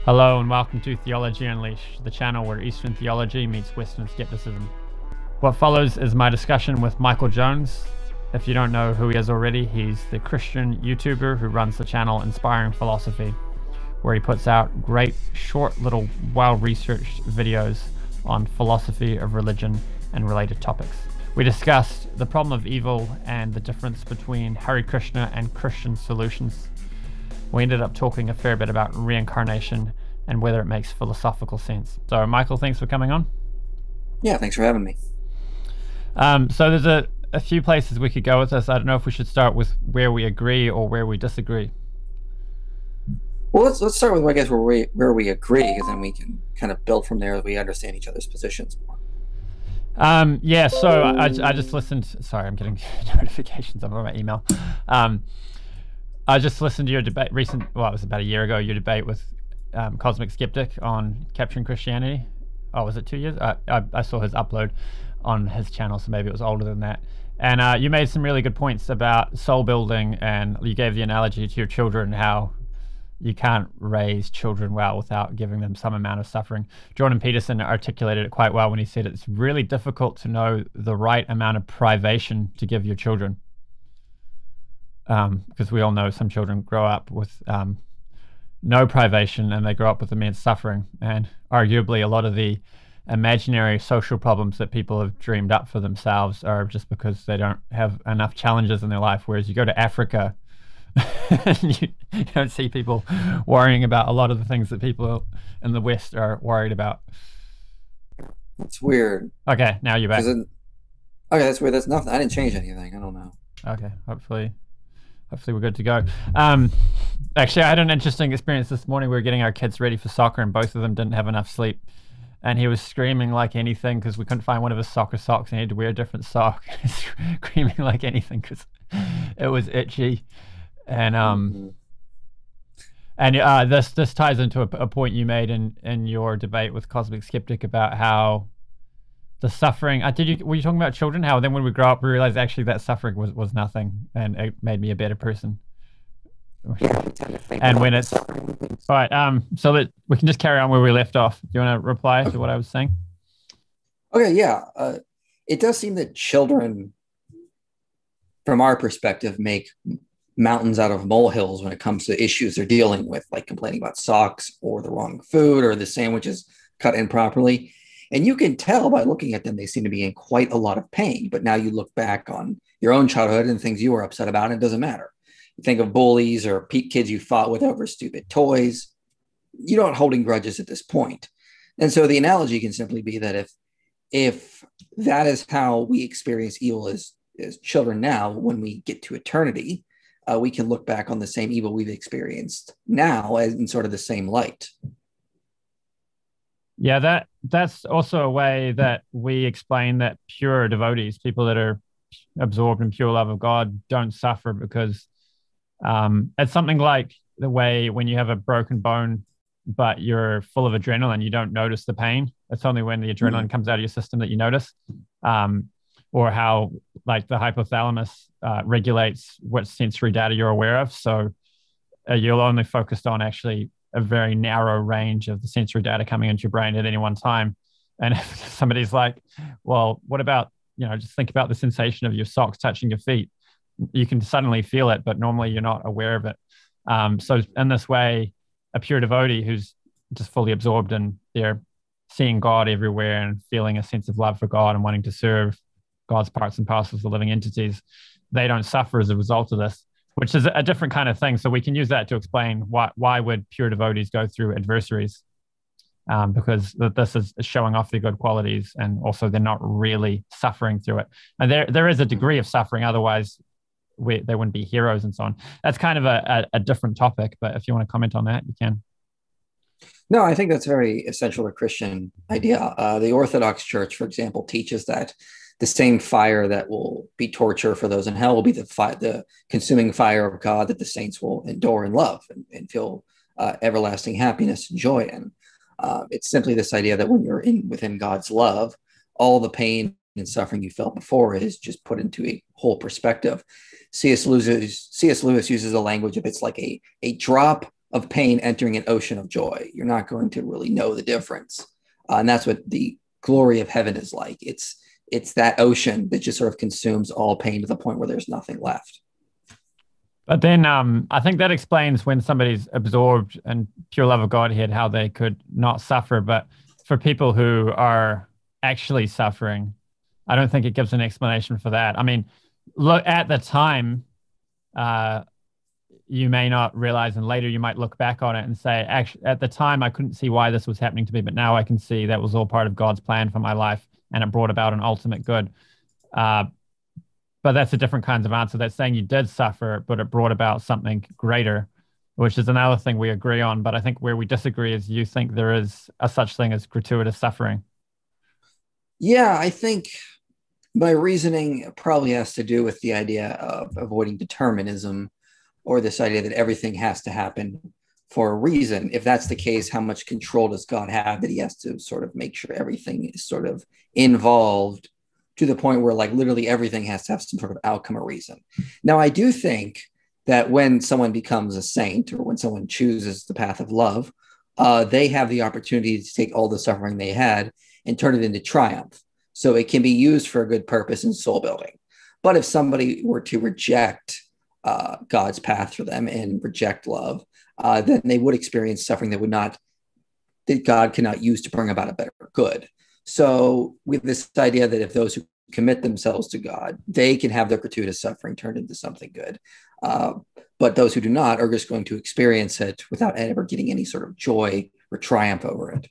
Hello and welcome to Theology Unleashed, the channel where Eastern theology meets Western skepticism. What follows is my discussion with Michael Jones. If you don't know who he is already, he's the Christian YouTuber who runs the channel Inspiring Philosophy, where he puts out great, short, little, well-researched videos on philosophy of religion and related topics. We discussed the problem of evil and the difference between Hare Krishna and Christian solutions. We ended up talking a fair bit about reincarnation and whether it makes philosophical sense. So, Michael, thanks for coming on. Yeah, thanks for having me. So there's a few places we could go with this. I don't know if we should start with where we agree or where we disagree. Well, let's start with, I guess, where we agree, because then we can kind of build from there as we understand each other's positions more. Yeah, so I just listened. Sorry, I'm getting notifications on my email. I just listened to your debate it was about a year ago, your debate with Cosmic Skeptic on capturing Christianity. Oh, was it 2 years? I saw his upload on his channel, so maybe it was older than that. And you made some really good points about soul building, and you gave the analogy to your children, how you can't raise children well without giving them some amount of suffering. Jordan Peterson articulated it quite well when he said it's really difficult to know the right amount of privation to give your children. Because we all know some children grow up with no privation and they grow up with immense suffering. And arguably a lot of the imaginary social problems that people have dreamed up for themselves are just because they don't have enough challenges in their life. Whereas you go to Africa, you don't see people worrying about a lot of the things that people in the West are worried about. That's weird. Okay, now you're back. Okay, that's weird. That's nothing. I didn't change anything. I don't know. Okay, hopefully we're good to go. Actually, I had an interesting experience this morning. We were getting our kids ready for soccer and both of them didn't have enough sleep. And he was screaming like anything because we couldn't find one of his soccer socks and he had to wear a different sock. Screaming like anything because it was itchy. And this ties into a point you made in your debate with Cosmic Skeptic about how the suffering. Were you talking about children? How then when we grow up we realize actually that suffering was nothing, and it made me a better person. Yeah, and when it's all right, so that we can just carry on where we left off. Do you want to reply to what I was saying? Okay, yeah. It does seem that children, from our perspective, make mountains out of molehills when it comes to issues they're dealing with, like complaining about socks or the wrong food or the sandwiches cut improperly. And you can tell by looking at them, they seem to be in quite a lot of pain. But now you look back on your own childhood and things you were upset about, and it doesn't matter. You think of bullies or kids you fought with over stupid toys. You're not holding grudges at this point. And so the analogy can simply be that if that is how we experience evil as children now, when we get to eternity, we can look back on the same evil we've experienced now as in sort of the same light. Yeah, that's also a way that we explain that pure devotees, people that are absorbed in pure love of God, don't suffer because it's something like the way when you have a broken bone, but you're full of adrenaline, you don't notice the pain. It's only when the adrenaline comes out of your system that you notice. Or how like the hypothalamus regulates what sensory data you're aware of. So you're only focused on actually a very narrow range of the sensory data coming into your brain at any one time. And if somebody's like, well, what about, just think about the sensation of your socks touching your feet. You can suddenly feel it, but normally you're not aware of it. So in this way, a pure devotee who's just fully absorbed in their seeing God everywhere and feeling a sense of love for God and wanting to serve God's parts and parcels of living entities, they don't suffer as a result of this, which is a different kind of thing. So we can use that to explain why would pure devotees go through adversaries, because this is showing off their good qualities, and also they're not really suffering through it. And there is a degree of suffering, otherwise they wouldn't be heroes and so on. That's kind of a different topic, but if you want to comment on that, you can. No, I think that's very essential to Christian idea. The Orthodox Church, for example, teaches that the same fire that will be torture for those in hell will be the consuming fire of God that the saints will endure and love and feel everlasting happiness and joy in. It's simply this idea that when you're within God's love, all the pain and suffering you felt before is just put into a whole perspective. C.S. Lewis uses the language of it's like a drop of pain entering an ocean of joy. You're not going to really know the difference. And that's what the glory of heaven is like. It's that ocean that just sort of consumes all pain to the point where there's nothing left. But then I think that explains when somebody's absorbed in pure love of Godhead, how they could not suffer. But for people who are actually suffering, I don't think it gives an explanation for that. I mean, look, at the time, you may not realize, and later you might look back on it and say, actually, at the time, I couldn't see why this was happening to me, but now I can see that was all part of God's plan for my life, and it brought about an ultimate good. But that's a different kind of answer. That's saying you did suffer, but it brought about something greater, which is another thing we agree on. But I think where we disagree is you think there is a such thing as gratuitous suffering. Yeah, I think my reasoning probably has to do with the idea of avoiding determinism, or this idea that everything has to happen for a reason. If that's the case, how much control does God have that he has to sort of make sure everything is sort of involved to the point where like literally everything has to have some sort of outcome or reason? Now, I do think that when someone becomes a saint, or when someone chooses the path of love, they have the opportunity to take all the suffering they had and turn it into triumph. So it can be used for a good purpose in soul building. But if somebody were to reject God's path for them and reject love, then they would experience suffering that God cannot use to bring about a better good. So with this idea that if those who commit themselves to God, they can have their gratuitous suffering turned into something good. But those who do not are just going to experience it without ever getting any sort of joy or triumph over it.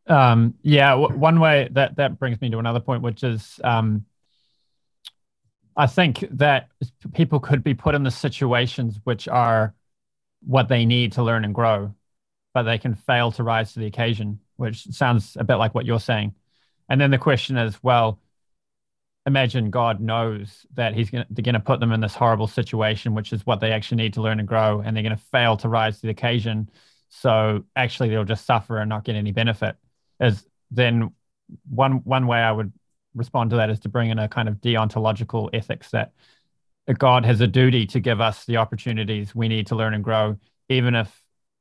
One way that brings me to another point, which is I think that people could be put in the situations which are what they need to learn and grow, but they can fail to rise to the occasion, which sounds a bit like what you're saying. And then the question is, well, imagine God knows that they're going to put them in this horrible situation, which is what they actually need to learn and grow, and they're going to fail to rise to the occasion. So actually they'll just suffer and not get any benefit. As then one way I would respond to that is to bring in a kind of deontological ethics that God has a duty to give us the opportunities we need to learn and grow, even if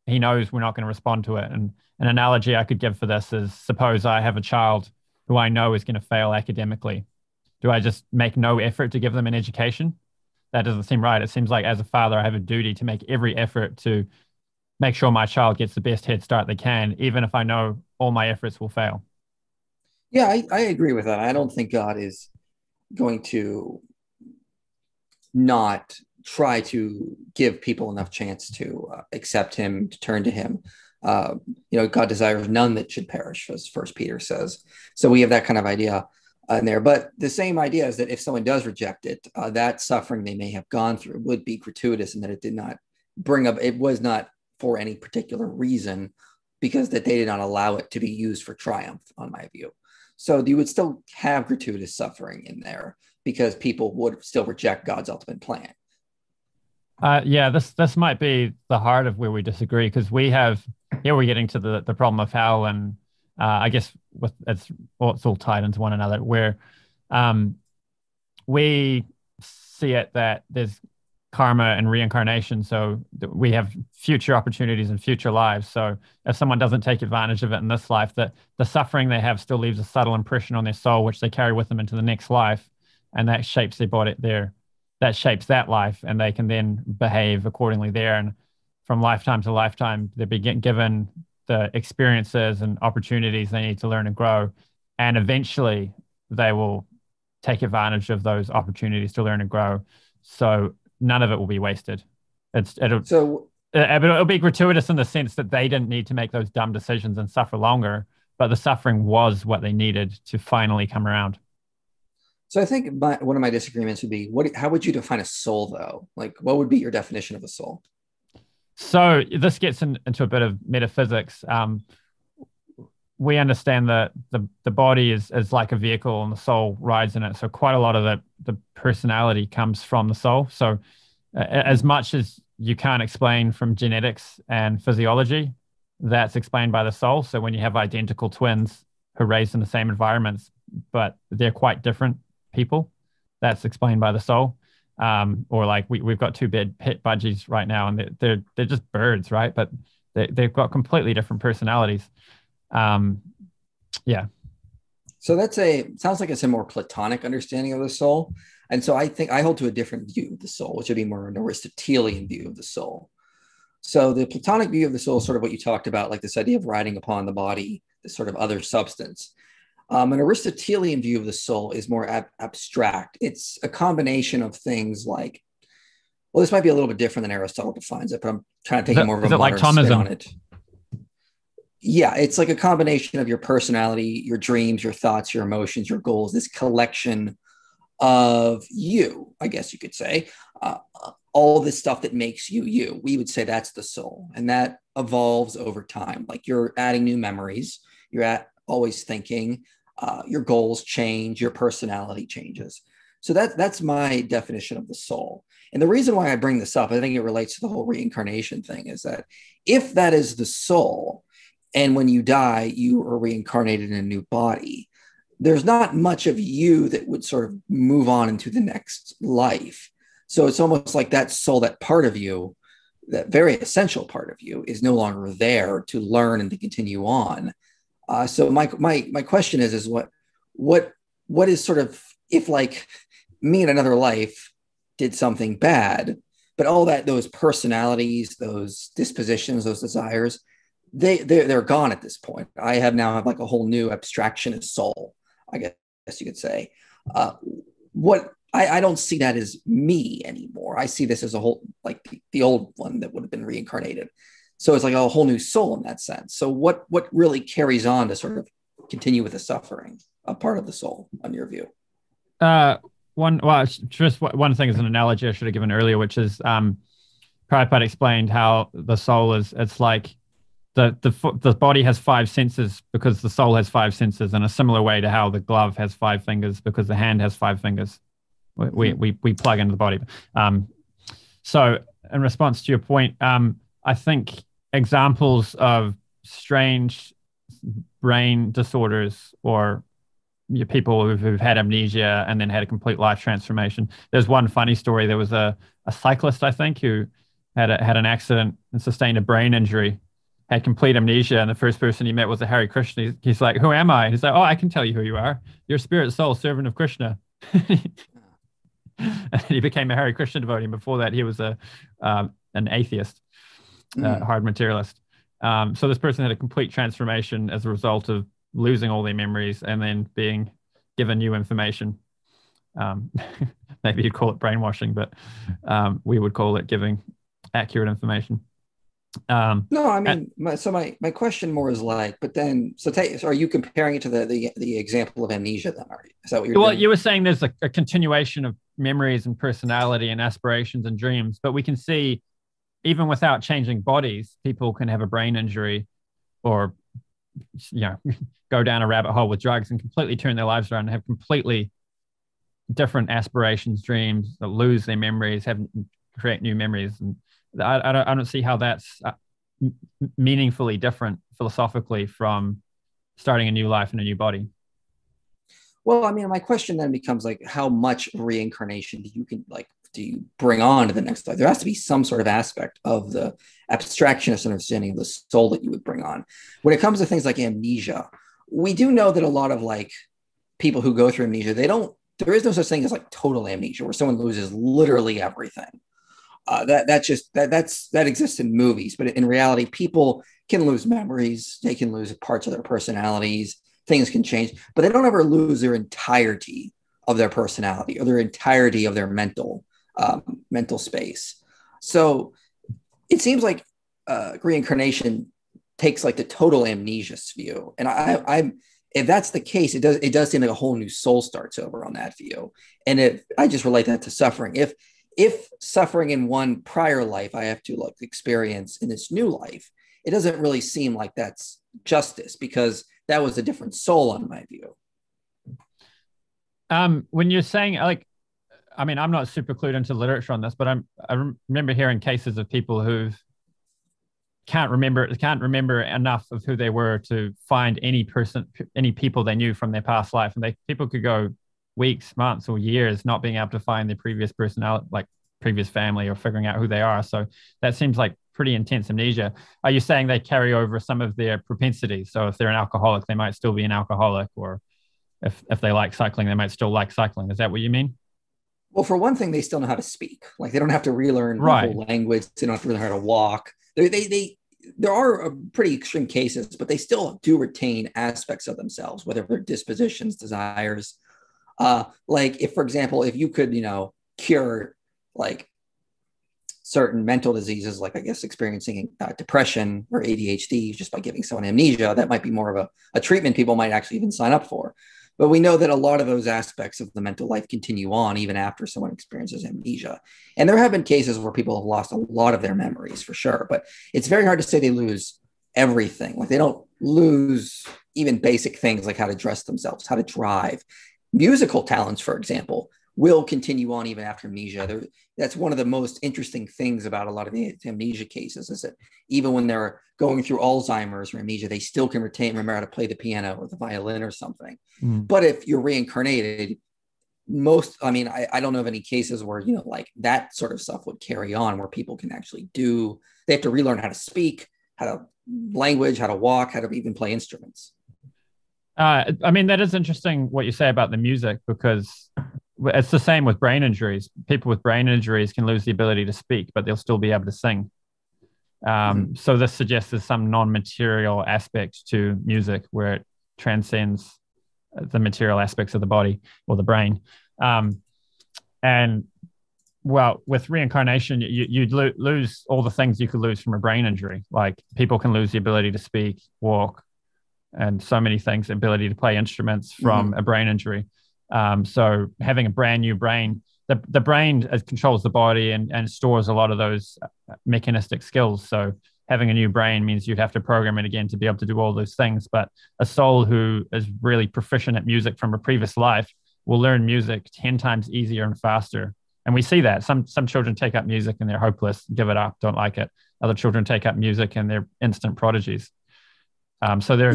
he knows we're not going to respond to it. And an analogy I could give for this is, suppose I have a child who I know is going to fail academically. Do I just make no effort to give them an education? That doesn't seem right. It seems like as a father, I have a duty to make every effort to make sure my child gets the best head start they can, even if I know all my efforts will fail. Yeah, I agree with that. I don't think God is going to not try to give people enough chance to accept him, to turn to him. God desires none that should perish, as First Peter says. So we have that kind of idea in there. But the same idea is that if someone does reject it, that suffering they may have gone through would be gratuitous, and that it was not for any particular reason, because that they did not allow it to be used for triumph, on my view. So you would still have gratuitous suffering in there because people would still reject God's ultimate plan. This might be the heart of where we disagree, because we're getting to the problem of hell, and I guess it's all tied into one another, where we see it that there's karma and reincarnation, so we have future opportunities and future lives. So if someone doesn't take advantage of it in this life, that the suffering they have still leaves a subtle impression on their soul, which they carry with them into the next life, and that shapes their body that shapes that life, and they can then behave accordingly there. And from lifetime to lifetime, they're given the experiences and opportunities they need to learn and grow, and eventually they will take advantage of those opportunities to learn and grow. So none of it will be wasted. It'll be gratuitous in the sense that they didn't need to make those dumb decisions and suffer longer, but the suffering was what they needed to finally come around. So I think one of my disagreements would be, how would you define a soul, though? Like, what would be your definition of a soul? So this gets into a bit of metaphysics. We understand that the body is like a vehicle and the soul rides in it. So quite a lot of the personality comes from the soul. So as much as you can't explain from genetics and physiology, that's explained by the soul. So when you have identical twins who are raised in the same environments, but they're quite different people, that's explained by the soul. And Or like we've got two bed pet budgies right now, and they're just birds, right? But they've got completely different personalities. Um, yeah. So sounds like it's a more Platonic understanding of the soul. And so I think I hold to a different view of the soul, which would be more an Aristotelian view of the soul. So the Platonic view of the soul is sort of what you talked about, like this idea of riding upon the body, this sort of other substance. An Aristotelian view of the soul is more abstract. It's a combination of things like, well, this might be a little bit different than Aristotle defines it, but I'm trying to take more of Is a it like modern spin on Thomism? it. Yeah, it's like a combination of your personality, your dreams, your thoughts, your emotions, your goals, this collection of you, I guess you could say, all this stuff that makes you you. We would say that's the soul, and that evolves over time. Like you're adding new memories, always thinking, your goals change, your personality changes. So that's my definition of the soul. And the reason why I bring this up, I think it relates to the whole reincarnation thing, is that if that is the soul, and when you die, you are reincarnated in a new body, there's not much of you that would sort of move on into the next life. So it's almost like that soul, that part of you, that very essential part of you, is no longer there to learn and to continue on. So my question is what is sort of, if like me in another life did something bad, but all that, those personalities, those dispositions, those desires, they're gone at this point. I have like a whole new abstractionist soul, I guess you could say. What I don't see that as me anymore. I see this as a whole, like the old one that would have been reincarnated. So it's like a whole new soul in that sense. So what really carries on to sort of continue with the suffering, a part of the soul, on your view? Uh, just one thing as an analogy I should have given earlier, which is Prabhupada explained how the soul is. It's like the body has five senses because the soul has five senses, in a similar way to how the glove has five fingers because the hand has five fingers. We plug into the body. So in response to your point, I think examples of strange brain disorders or people who've had amnesia and then had a complete life transformation. There's one funny story. There was a cyclist, I think, who had an accident and sustained a brain injury, had complete amnesia, and the first person he met was a Hare Krishna. He's like, "Who am I?" And he's like, "Oh, I can tell you who you are. You're spirit soul, servant of Krishna." And he became a Hare Krishna devotee. And before that, he was an atheist, hard materialist. So this person had a complete transformation as a result of losing all their memories and then being given new information. Maybe you'd call it brainwashing, but we would call it giving accurate information. No, I mean, my question more is like, but then, so are you comparing it to the example of amnesia then? Is that what you're doing? You were saying there's a continuation of memories and personality and aspirations and dreams, but we can see even without changing bodies, people can have a brain injury or, go down a rabbit hole with drugs and completely turn their lives around and have completely different aspirations, dreams, that lose their memories, create new memories. And I don't see how that's meaningfully different philosophically from starting a new life in a new body. Well, I mean, my question then becomes like, how much reincarnation do you bring on to the next life? There has to be some sort of aspect of the abstractionist understanding of the soul that you would bring on. When it comes to things like amnesia, we do know that a lot of like people who go through amnesia, there is no such thing as like total amnesia where someone loses literally everything. That exists in movies, but in reality, people can lose memories. They can lose parts of their personalities. Things can change, but they don't ever lose their entirety of their personality or their entirety of their mental space. So it seems like reincarnation takes like the total amnesia view, and I'm if that's the case, it does seem like a whole new soul starts over on that view. And I just relate that to suffering. If suffering in one prior life I have to like experience in this new life, it doesn't really seem like that's justice because that was a different soul on my view. When you're saying like, I mean, I'm not super clued into literature on this, but I remember hearing cases of people who can't remember enough of who they were to find any people they knew from their past life, and people could go weeks, months, or years not being able to find their previous personality, like previous family, or figuring out who they are. So that seems like pretty intense amnesia. Are you saying they carry over some of their propensities? So if they're an alcoholic, they might still be an alcoholic, or if they like cycling, they might still like cycling. Is that what you mean? Well, for one thing, they still know how to speak. Like they don't have to relearn the Right. whole language. They don't have to relearn how to walk. There are pretty extreme cases, but they still do retain aspects of themselves, whether they're dispositions, desires. Like if, for example, if you could, cure like certain mental diseases, like I guess experiencing depression or ADHD just by giving someone amnesia, that might be more of a treatment people might actually even sign up for. But we know that a lot of those aspects of the mental life continue on even after someone experiences amnesia. And there have been cases where people have lost a lot of their memories for sure, but it's very hard to say they lose everything. Like they don't lose even basic things like how to dress themselves, how to drive. Musical talents, for example, will continue on even after amnesia. That's one of the most interesting things about a lot of the amnesia cases is that even when they're going through Alzheimer's or amnesia, they still can remember how to play the piano or the violin or something. Mm. But if you're reincarnated, I don't know of any cases where, like that sort of stuff would carry on where people can actually they have to relearn how to speak, how to language, how to walk, how to even play instruments. That is interesting what you say about the music, because it's the same with brain injuries. People with brain injuries can lose the ability to speak, but they'll still be able to sing. So this suggests there's some non-material aspect to music where it transcends the material aspects of the body or the brain. And well, with reincarnation, you'd lose all the things you could lose from a brain injury. Like people can lose the ability to speak, walk, and so many things, the ability to play instruments from a brain injury. So having a brand new brain, the brain controls the body and stores a lot of those mechanistic skills. So having a new brain means you'd have to program it again to be able to do all those things. But a soul who is really proficient at music from a previous life will learn music 10 times easier and faster. And we see that some children take up music and they're hopeless, give it up, don't like it. Other children take up music and they're instant prodigies. So they're.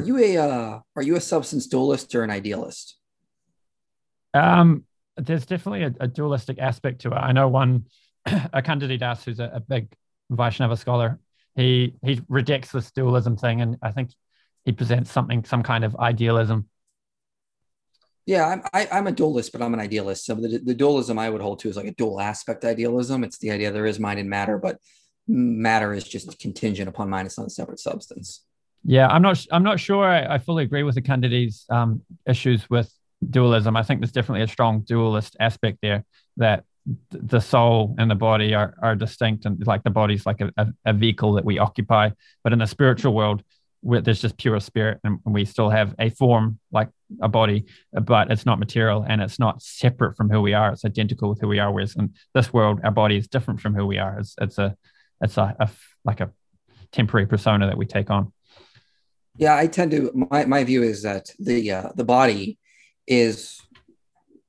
Are you a substance dualist or an idealist? There's definitely a dualistic aspect to it. I know a Candidatas who's a big Vaishnava scholar. He rejects this dualism thing, and I think he presents some kind of idealism. Yeah, I'm a dualist, but I'm an idealist. So the dualism I would hold to is like a dual aspect idealism. It's the idea there is mind and matter, but matter is just contingent upon mind. It's not a separate substance. Yeah, I'm not sure I fully agree with the Candidates issues with dualism. I think there's definitely a strong dualist aspect there, that the soul and the body are distinct, and like the body's like a vehicle that we occupy. But in the spiritual world, there's just pure spirit, and we still have a form like a body, but it's not material and it's not separate from who we are. It's identical with who we are. Whereas in this world, our body is different from who we are. It's like a temporary persona that we take on. Yeah, I tend to. My view is that the body is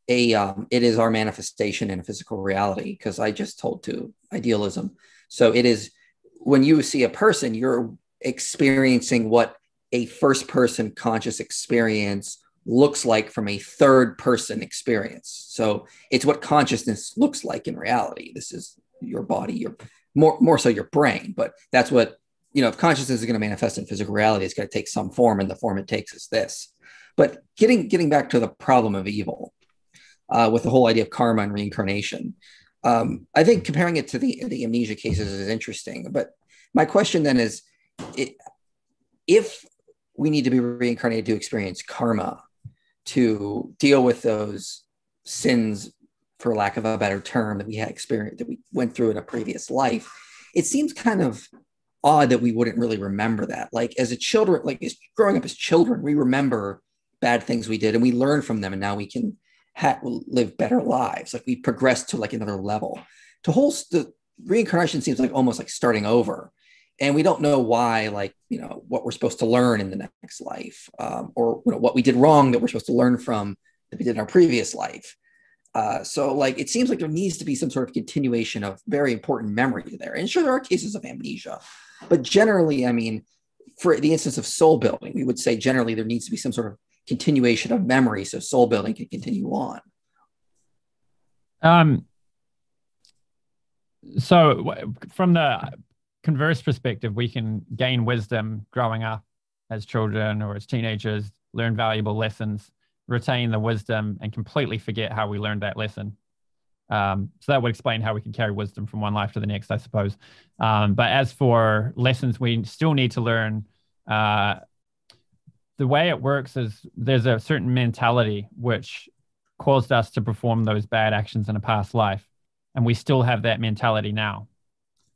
it is our manifestation in a physical reality, because I just told to idealism. So it is, when you see a person, you're experiencing what a first person conscious experience looks like from a third person experience. So it's what consciousness looks like in reality. This is your body, your more so your brain, but that's what, if consciousness is going to manifest in physical reality, it's going to take some form, and the form it takes is this. But getting back to the problem of evil, with the whole idea of karma and reincarnation, I think comparing it to the amnesia cases is interesting. But my question then is, if we need to be reincarnated to experience karma, to deal with those sins, for lack of a better term, that we had experienced, that we went through in a previous life, it seems kind of odd that we wouldn't really remember that. Like as growing up as children, we remember bad things we did and we learn from them, and now we can live better lives. Like we progress to like another level. The reincarnation seems like almost like starting over, and we don't know why, like, what we're supposed to learn in the next life, or what we did wrong that we're supposed to learn from that we did in our previous life. So like, it seems like there needs to be some sort of continuation of very important memory there. And sure, there are cases of amnesia, but generally, for the instance of soul building, we would say generally there needs to be some sort of continuation of memory so soul building can continue on. Um, so from the converse perspective, we can gain wisdom growing up as children or as teenagers, learn valuable lessons, retain the wisdom, and completely forget how we learned that lesson. So that would explain how we can carry wisdom from one life to the next, I suppose. But as for lessons we still need to learn, the way it works is there's a certain mentality which caused us to perform those bad actions in a past life. And we still have that mentality now.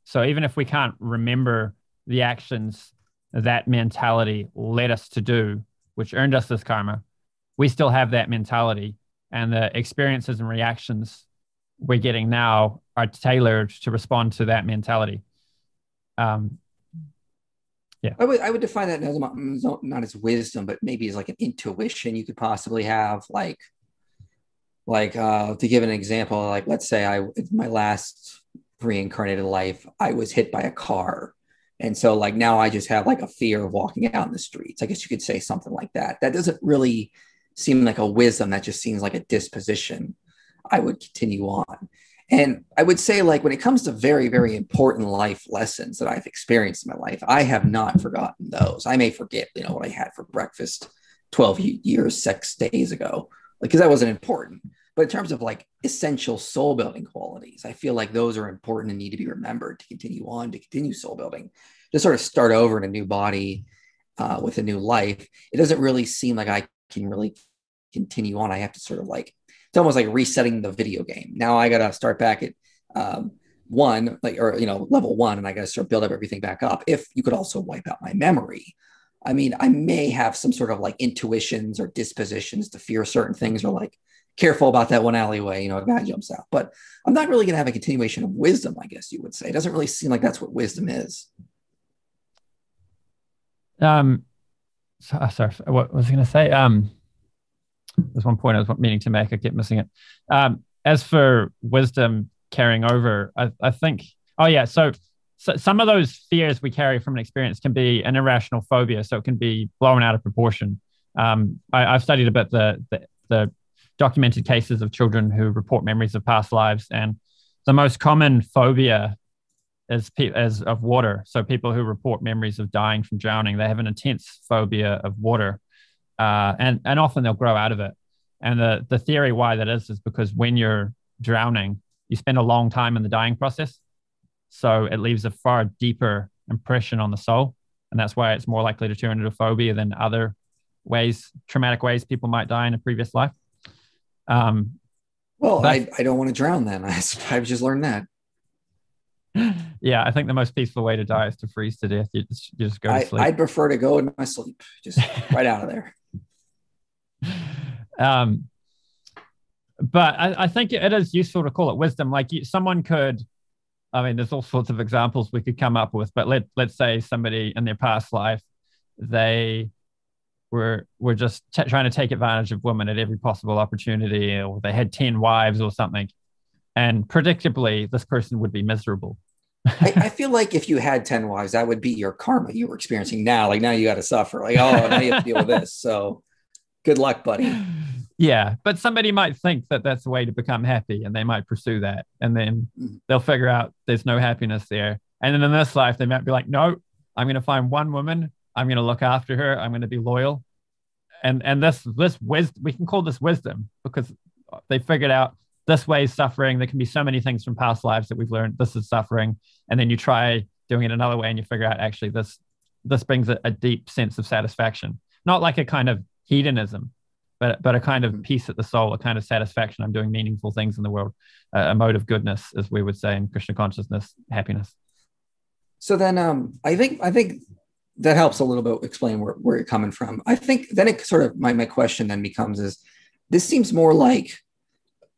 So even if we can't remember the actions that mentality led us to do, which earned us this karma, we still have that mentality. And the experiences and reactions we're getting now are tailored to respond to that mentality. Yeah. I would define that as not as wisdom, but maybe as like an intuition you could possibly have. To give an example, like let's say in my last reincarnated life, I was hit by a car. And so like now I just have like a fear of walking out in the streets. I guess you could say something like that. That doesn't really seem like a wisdom. That just seems like a disposition. I would continue on. And I would say, like, when it comes to very, very important life lessons that I've experienced in my life, I have not forgotten those. I may forget, what I had for breakfast 12 years, 6 days ago, because that wasn't important. But in terms of like essential soul building qualities, I feel like those are important and need to be remembered to continue soul building, to sort of start over in a new body with a new life. It doesn't really seem like I can really continue on. I have to sort of like, it's almost like resetting the video game. Now I got to start back at level 1, and I got to start build up everything back up. If you could also wipe out my memory. I mean, I may have some sort of like intuitions or dispositions to fear certain things, or like careful about that one alleyway, a guy jumps out. But I'm not really going to have a continuation of wisdom, I guess you would say. It doesn't really seem like that's what wisdom is. Sorry, what was I going to say? There's one point I was meaning to make. I kept missing it. As for wisdom carrying over, I think, so some of those fears we carry from an experience can be an irrational phobia, so it can be blown out of proportion. I've studied a bit the documented cases of children who report memories of past lives, and the most common phobia is of water. So people who report memories of dying from drowning, they have an intense phobia of water. And often they'll grow out of it. And the theory why that is because when you're drowning, you spend a long time in the dying process. So it leaves a far deeper impression on the soul. And that's why it's more likely to turn into a phobia than other traumatic ways people might die in a previous life. I don't want to drown then. I've just learned that. Yeah, I think the most peaceful way to die is to freeze to death. You just go to sleep. I'd prefer to go in my sleep, just right out of there. But I think it is useful to call it wisdom. Like someone could, there's all sorts of examples we could come up with, but let's say somebody in their past life, they were just trying to take advantage of women at every possible opportunity, or they had 10 wives or something. And predictably, this person would be miserable. I feel like if you had 10 wives, that would be your karma you were experiencing now. Like now you got to suffer. Like, oh, now you have to deal with this. So good luck, buddy. Yeah, but somebody might think that that's the way to become happy, and they might pursue that. And then they'll figure out there's no happiness there. And then in this life, they might be like, no, I'm going to find one woman. I'm going to look after her. I'm going to be loyal. And this wisdom, we can call this wisdom, because they figured out this way is suffering. There can be so many things from past lives that we've learned. This is suffering. And then you try doing it another way and you figure out actually this brings a deep sense of satisfaction. Not like a kind of hedonism, but a kind of peace at the soul, a kind of satisfaction. I'm doing meaningful things in the world, a mode of goodness, as we would say in Krishna consciousness, happiness. So then I think that helps a little bit explain where you're coming from. I think then it sort of, my question then becomes is, this seems more like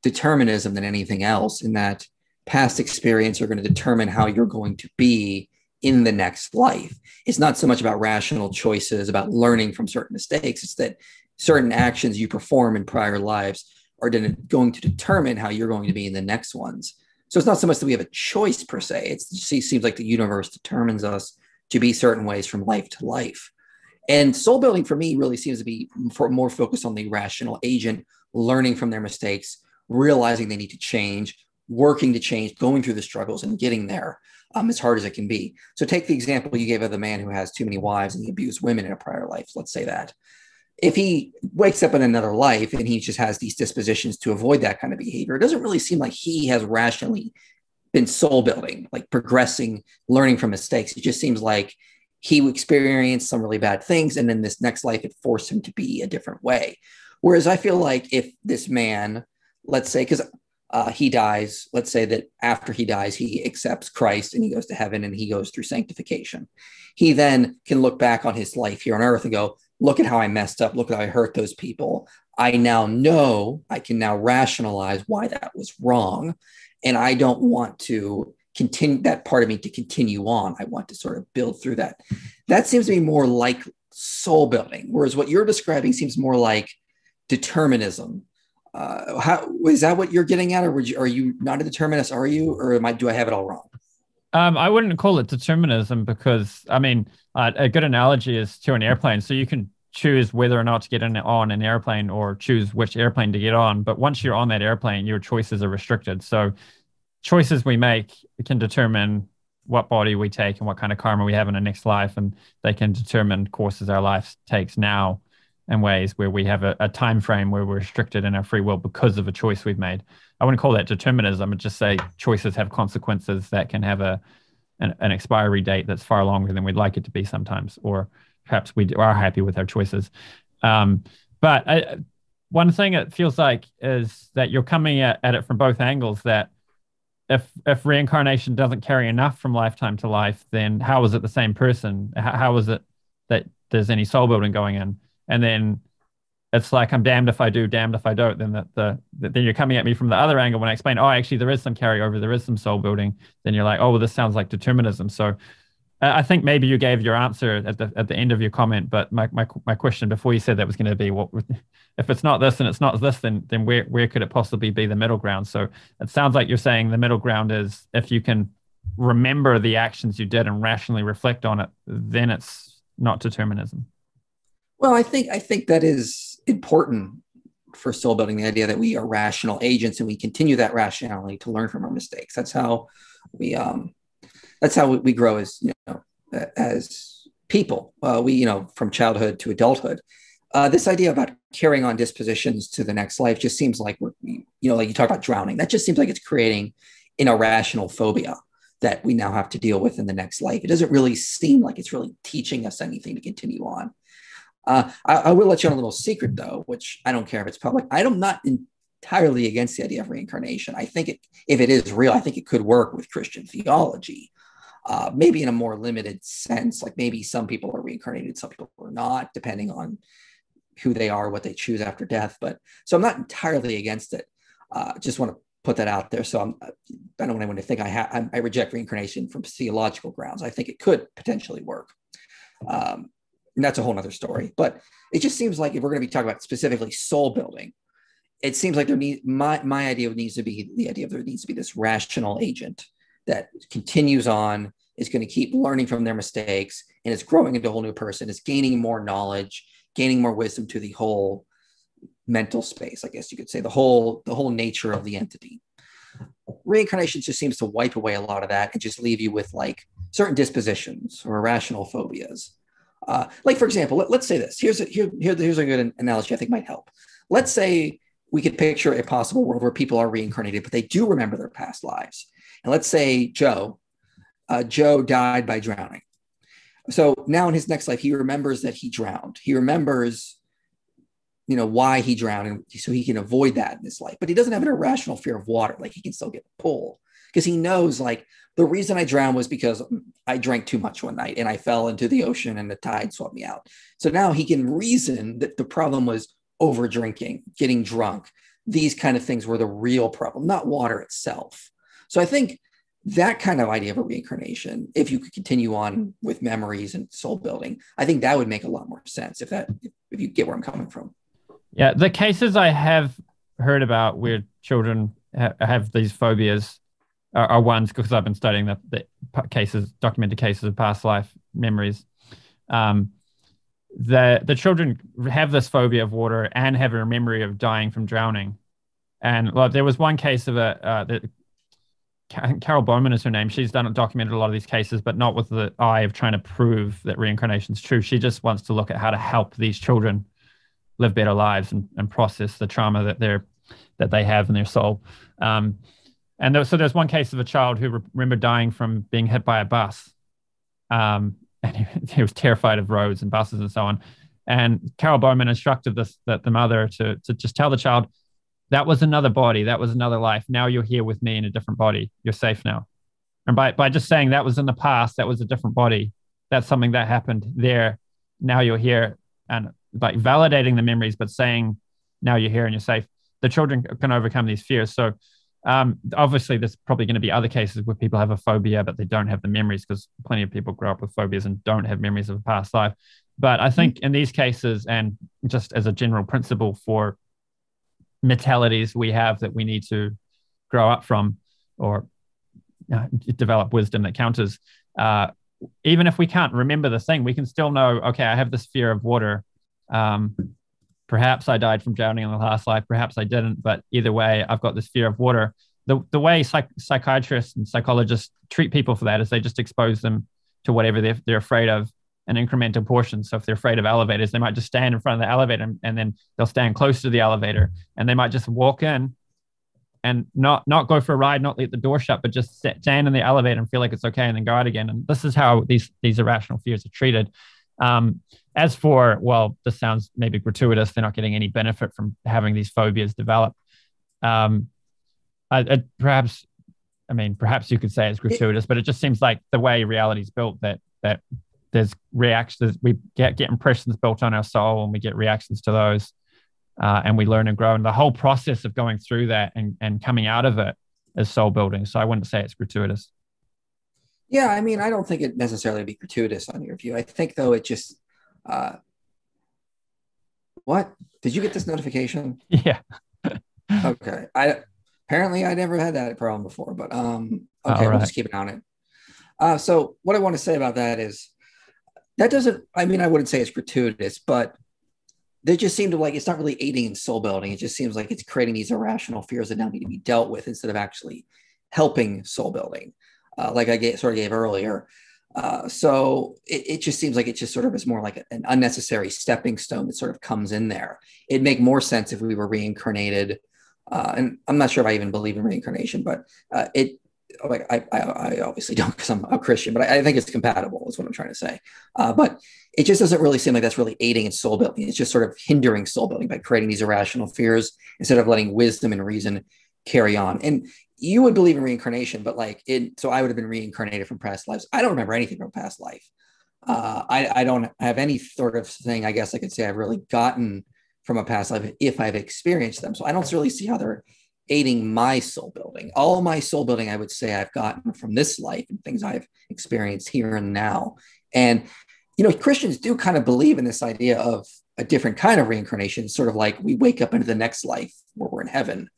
determinism than anything else, in that past experience are going to determine how you're going to be in the next life. It's not so much about rational choices, about learning from certain mistakes. It's that certain actions you perform in prior lives are going to determine how you're going to be in the next ones. So it's not so much that we have a choice per se. It seems like the universe determines us to be certain ways from life to life. And soul building for me really seems to be more focused on the rational agent learning from their mistakes, realizing they need to change, working to change, going through the struggles and getting there as hard as it can be. So take the example you gave of the man who has too many wives and he abused women in a prior life. Let's say that. If he wakes up in another life and he just has these dispositions to avoid that kind of behavior, it doesn't really seem like he has rationally been soul building, like progressing, learning from mistakes. It just seems like he experienced some really bad things, and then this next life, it forced him to be a different way. Whereas I feel like if this man, let's say, because he dies, let's say that after he dies, he accepts Christ and he goes to heaven and he goes through sanctification. He then can look back on his life here on earth and go, look at how I messed up. Look at how I hurt those people. I now know, I can now rationalize why that was wrong. And I don't want to continue that part of me to continue on. I want to sort of build through that. That seems to be more like soul building, whereas what you're describing seems more like determinism. How is that what you're getting at, or are you not a determinist? Are you, or do I have it all wrong? I wouldn't call it determinism because, I mean, a good analogy is to an airplane. So you can choose whether or not to get on an airplane or choose which airplane to get on. But once you're on that airplane, your choices are restricted. So choices we make can determine what body we take and what kind of karma we have in the next life. And they can determine courses our life takes now in ways where we have a time frame where we're restricted in our free will because of a choice we've made. I wouldn't call that determinism. I'd just say choices have consequences that can have an expiry date that's far longer than we'd like it to be sometimes, or perhaps we are happy with our choices. But one thing it feels like is that you're coming at it from both angles, that if reincarnation doesn't carry enough from lifetime to life, then how is it the same person? How is it that there's any soul building going in? And then it's like, I'm damned if I do, damned if I don't. Then then you're coming at me from the other angle when I explain, oh, actually there is some carryover, there is some soul building. Then you're like, oh, well, this sounds like determinism. So I think maybe you gave your answer at the end of your comment, but my question before you said that was going to be, what if it's not this and it's not this, then where could it possibly be the middle ground? So it sounds like you're saying the middle ground is if you can remember the actions you did and rationally reflect on it, then it's not determinism. Well, I think that is important for soul building, the idea that we are rational agents and we continue that rationality to learn from our mistakes. That's how we grow as people. From childhood to adulthood. This idea about carrying on dispositions to the next life just seems like like you talk about drowning. That just seems like it's creating an irrational phobia that we now have to deal with in the next life. It doesn't really seem like it's really teaching us anything to continue on. I will let you on a little secret, though, which I don't care if it's public. I'm not entirely against the idea of reincarnation. I think if it is real, I think it could work with Christian theology, maybe in a more limited sense. Like maybe some people are reincarnated, some people are not, depending on who they are, what they choose after death. So I'm not entirely against it. Just want to put that out there. So I don't want anyone to think I reject reincarnation from theological grounds. I think it could potentially work. And that's a whole other story. But it just seems like if we're going to be talking about specifically soul building, it seems like my idea needs to be the idea of there needs to be this rational agent that continues on, is going to keep learning from their mistakes, and is growing into a whole new person, is gaining more knowledge, gaining more wisdom to the whole mental space, I guess you could say, the whole nature of the entity. Reincarnation just seems to wipe away a lot of that and just leave you with like certain dispositions or irrational phobias. Like, for example, let's say this. Here's a good analogy I think might help. Let's say we could picture a possible world where people are reincarnated, but they do remember their past lives. And let's say Joe died by drowning. So now in his next life, he remembers that he drowned. He remembers, why he drowned, and so he can avoid that in his life. But he doesn't have an irrational fear of water. Like he can still get pulled because he knows, like, the reason I drowned was because I drank too much one night and I fell into the ocean and the tide swept me out. So now he can reason that the problem was over drinking, getting drunk. These kind of things were the real problem, not water itself. So I think that kind of idea of a reincarnation, if you could continue on with memories and soul building, I think that would make a lot more sense if you get where I'm coming from. Yeah, the cases I have heard about where children have these phobias are ones, because I've been studying the documented cases of past life memories. The children have this phobia of water and have a memory of dying from drowning. And well, there was one case of Carol Bowman is her name. She's documented a lot of these cases, but not with the eye of trying to prove that reincarnation is true. She just wants to look at how to help these children live better lives and process the trauma that they have in their soul. So there's one case of a child who remembered dying from being hit by a bus. And he was terrified of roads and buses and so on. And Carol Bowman instructed the mother to just tell the child, that was another body, that was another life. Now you're here with me in a different body. You're safe now. And by just saying that was in the past, that was a different body, that's something that happened there. Now you're here, and like validating the memories, but saying now you're here and you're safe. The children can overcome these fears. So obviously, there's probably going to be other cases where people have a phobia, but they don't have the memories, because plenty of people grow up with phobias and don't have memories of a past life. But I think in these cases, and just as a general principle for mentalities we have that we need to grow up from, or develop wisdom that counters, even if we can't remember the thing, we can still know, okay, I have this fear of water. Perhaps I died from drowning in the last life, perhaps I didn't, but either way, I've got this fear of water. The way psychiatrists and psychologists treat people for that is they just expose them to whatever they're afraid of in incremental portions. So if they're afraid of elevators, they might just stand in front of the elevator, and then they'll stand close to the elevator, and they might just walk in and not go for a ride, not let the door shut, but just stand in the elevator and feel like it's okay, and then go out again. And this is how these irrational fears are treated. As for, well, this sounds maybe gratuitous, they're not getting any benefit from having these phobias develop. Perhaps you could say it's gratuitous, but it just seems like the way reality is built, that there's reactions, we get impressions built on our soul, and we get reactions to those, and we learn and grow. And the whole process of going through that and coming out of it is soul building. So I wouldn't say it's gratuitous. Yeah, I mean, I don't think it necessarily be gratuitous on your view. I think, though, it just what? Did you get this notification? Yeah. Okay. Apparently I never had that problem before, but okay, right. We'll just keep it on it. So what I want to say about that is that doesn't, I mean, I wouldn't say it's gratuitous, but they just seem to, like, it's not really aiding in soul building. It just seems like it's creating these irrational fears that now need to be dealt with instead of actually helping soul building, like I sort of gave earlier. So it just seems like it just sort of is more like an unnecessary stepping stone that sort of comes in there. It'd make more sense if we were reincarnated. And I'm not sure if I even believe in reincarnation, but I obviously don't, because I'm a Christian, but I think it's compatible is what I'm trying to say. But it just doesn't really seem like that's really aiding in soul building. It's just sort of hindering soul building by creating these irrational fears instead of letting wisdom and reason carry on. And you would believe in reincarnation, but so I would have been reincarnated from past lives. I don't remember anything from past life. I don't have any sort of thing, I guess I could say, I've really gotten from a past life if I've experienced them. So I don't really see how they're aiding my soul building. All my soul building, I would say, I've gotten from this life and things I've experienced here and now. And, Christians do kind of believe in this idea of a different kind of reincarnation, sort of like we wake up into the next life where we're in heaven.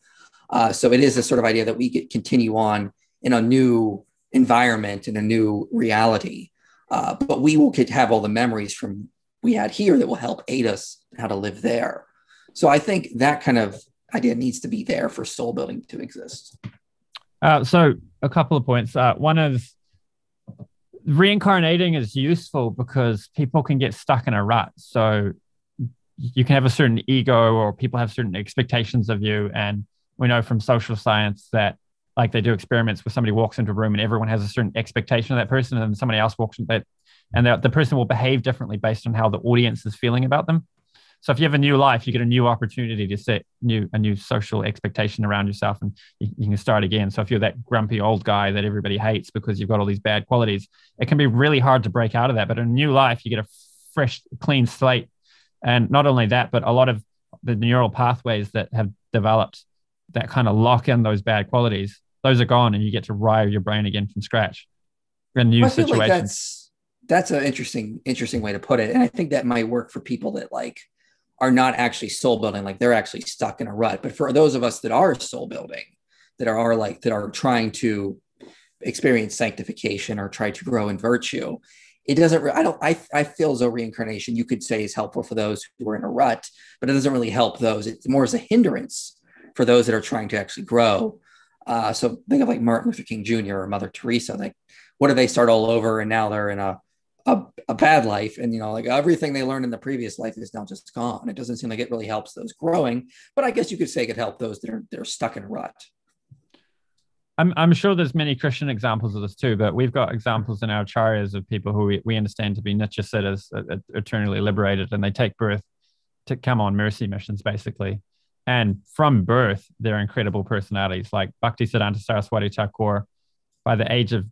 So it is a sort of idea that we could continue on in a new environment, in a new reality. But we will have all the memories from we had here that will help aid us in how to live there. So I think that kind of idea needs to be there for soul building to exist. So a couple of points. One is reincarnating is useful because people can get stuck in a rut. So you can have a certain ego, or people have certain expectations of you. And we know from social science that, like, they do experiments where somebody walks into a room and everyone has a certain expectation of that person, and then somebody else walks into that, and the person will behave differently based on how the audience is feeling about them. So if you have a new life, you get a new opportunity to set a new social expectation around yourself, and you can start again. So if you're that grumpy old guy that everybody hates because you've got all these bad qualities, it can be really hard to break out of that. But in a new life, you get a fresh, clean slate. And not only that, but a lot of the neural pathways that have developed that kind of lock in those bad qualities, those are gone, and you get to wire your brain again from scratch in a new situation. Like that's an interesting way to put it. And I think that might work for people that are not actually soul building, like they're actually stuck in a rut. But for those of us that are soul building, that are trying to experience sanctification or try to grow in virtue, it doesn't, I feel as though reincarnation, you could say, is helpful for those who are in a rut, but it doesn't really help those. It's more as a hindrance for those that are trying to actually grow. So think of like Martin Luther King Jr. or Mother Teresa. Like, what do they start all over, and now they're in a bad life, and like everything they learned in the previous life is now just gone. It doesn't seem like it really helps those growing, but I guess you could say it could help those that are stuck in a rut. I'm sure there's many Christian examples of this too, but we've got examples in our acharyas of people who we understand to be Nitya siddhas, eternally liberated, and they take birth to come on mercy missions, basically. And from birth, they're incredible personalities. Like Bhaktisiddhanta Saraswati Thakur, by the age of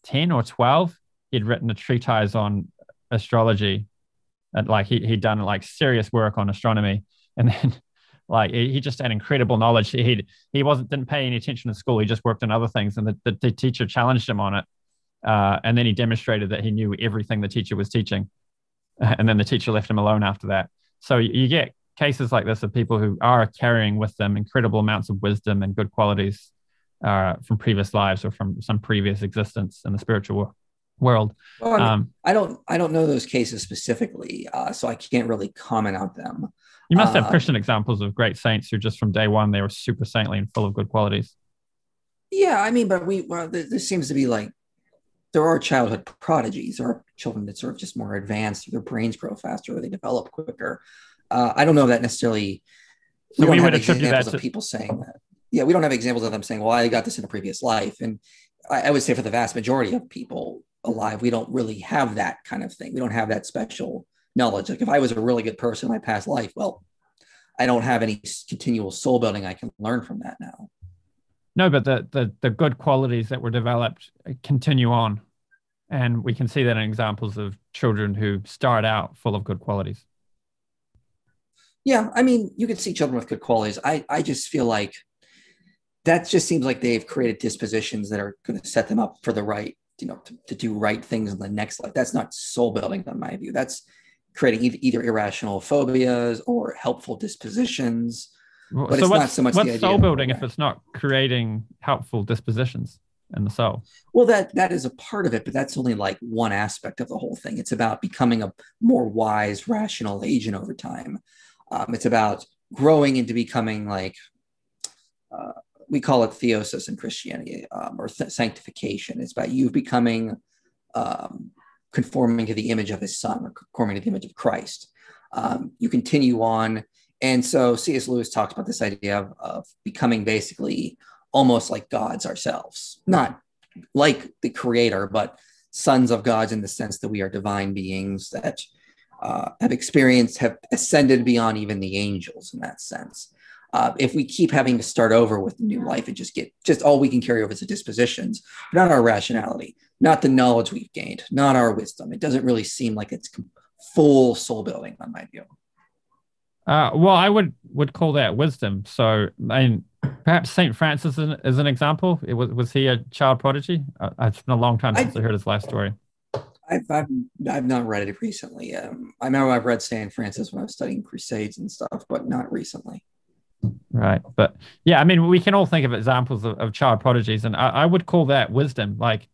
10 or 12, he'd written a treatise on astrology. And like he'd done like serious work on astronomy. And then like he just had incredible knowledge. He didn't pay any attention in school. He just worked on other things. And the teacher challenged him on it. And then he demonstrated that he knew everything the teacher was teaching. And then the teacher left him alone after that. So you get cases like this of people who are carrying with them incredible amounts of wisdom and good qualities from previous lives or from some previous existence in the spiritual world. Well, I don't know those cases specifically, so I can't really comment on them. You must have Christian examples of great saints who just from day one, they were super saintly and full of good qualities. Yeah, I mean, but there seems to be like, there are childhood prodigies. There are children that sort of just more advanced, their brains grow faster, or they develop quicker. I don't know that necessarily. So we would attribute that to people saying that. Yeah, we don't have examples of them saying, well, I got this in a previous life. And I would say for the vast majority of people alive, we don't really have that kind of thing. We don't have that special knowledge. Like if I was a really good person in my past life, well, I don't have any continual soul building I can learn from that now. No, but the good qualities that were developed continue on. And we can see that in examples of children who start out full of good qualities. Yeah, I mean, you can see children with good qualities. I just feel like that just seems like they've created dispositions that are going to set them up for the right, to do right things in the next life. That's not soul building, in my view. That's creating either irrational phobias or helpful dispositions. But so it's not so much the idea. What's soul building if it's not creating helpful dispositions in the soul? Well, that is a part of it, but that's only like one aspect of the whole thing. It's about becoming a more wise, rational agent over time. It's about growing into becoming like, we call it theosis in Christianity, or sanctification. It's about you becoming conforming to the image of his son, or conforming to the image of Christ. You continue on. And so C.S. Lewis talks about this idea of becoming basically almost like gods ourselves, not like the creator, but sons of gods in the sense that we are divine beings that have ascended beyond even the angels in that sense. If we keep having to start over with new life and just all we can carry over is the dispositions, not our rationality, not the knowledge we've gained, not our wisdom. It doesn't really seem like it's full soul building, on my view. Well, I would call that wisdom. So, I mean, perhaps Saint Francis is an example. Was he a child prodigy? It's been a long time since I heard his life story. I've not read it recently. I remember I've read Saint Francis when I was studying Crusades and stuff, but not recently. Right. But yeah, I mean, we can all think of examples of child prodigies, and I would call that wisdom. Like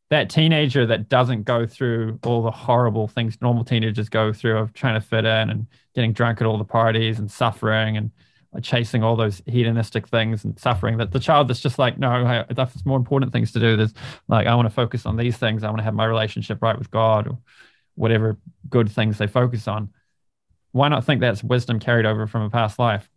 that teenager that doesn't go through all the horrible things normal teenagers go through of trying to fit in and getting drunk at all the parties and suffering and chasing all those hedonistic things and suffering. That the child that's just like, no, that's more important things to do. There's like, I want to focus on these things. I want to have my relationship right with God, or whatever good things they focus on. Why not think that's wisdom carried over from a past life?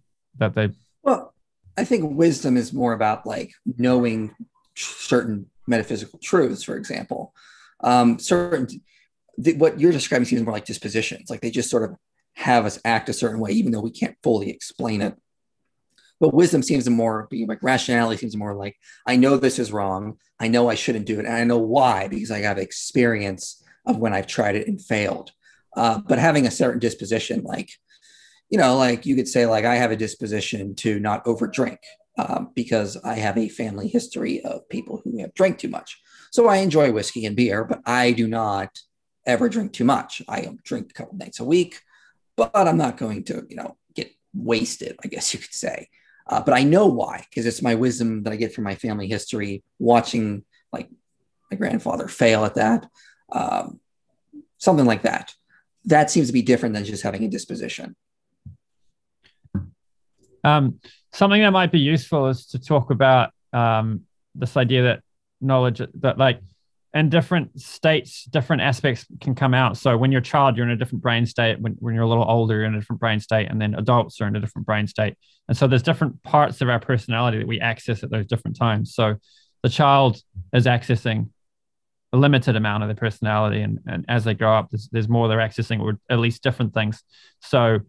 Well, I think wisdom is more about like knowing certain metaphysical truths, for example. What you're describing seems more like dispositions, like they just sort of have us act a certain way, even though we can't fully explain it. But wisdom seems to more be like, rationality seems more like, I know this is wrong. I know I shouldn't do it. And I know why, because I have experience of when I've tried it and failed. But having a certain disposition, like, like you could say, like, I have a disposition to not overdrink because I have a family history of people who have drank too much. So I enjoy whiskey and beer, but I do not ever drink too much. I drink a couple nights a week, but I'm not going to, get wasted, I guess you could say. But I know why, because it's my wisdom that I get from my family history, watching like my grandfather fail at that, something like that. That seems to be different than just having a disposition. Something that might be useful is to talk about this idea that knowledge, that like in different states, different aspects can come out. So when you're a child, you're in a different brain state. When you're a little older, you're in a different brain state. And then adults are in a different brain state. And so there's different parts of our personality that we access at those different times. So the child is accessing a limited amount of their personality. And as they grow up, there's more they're accessing, or at least different things. So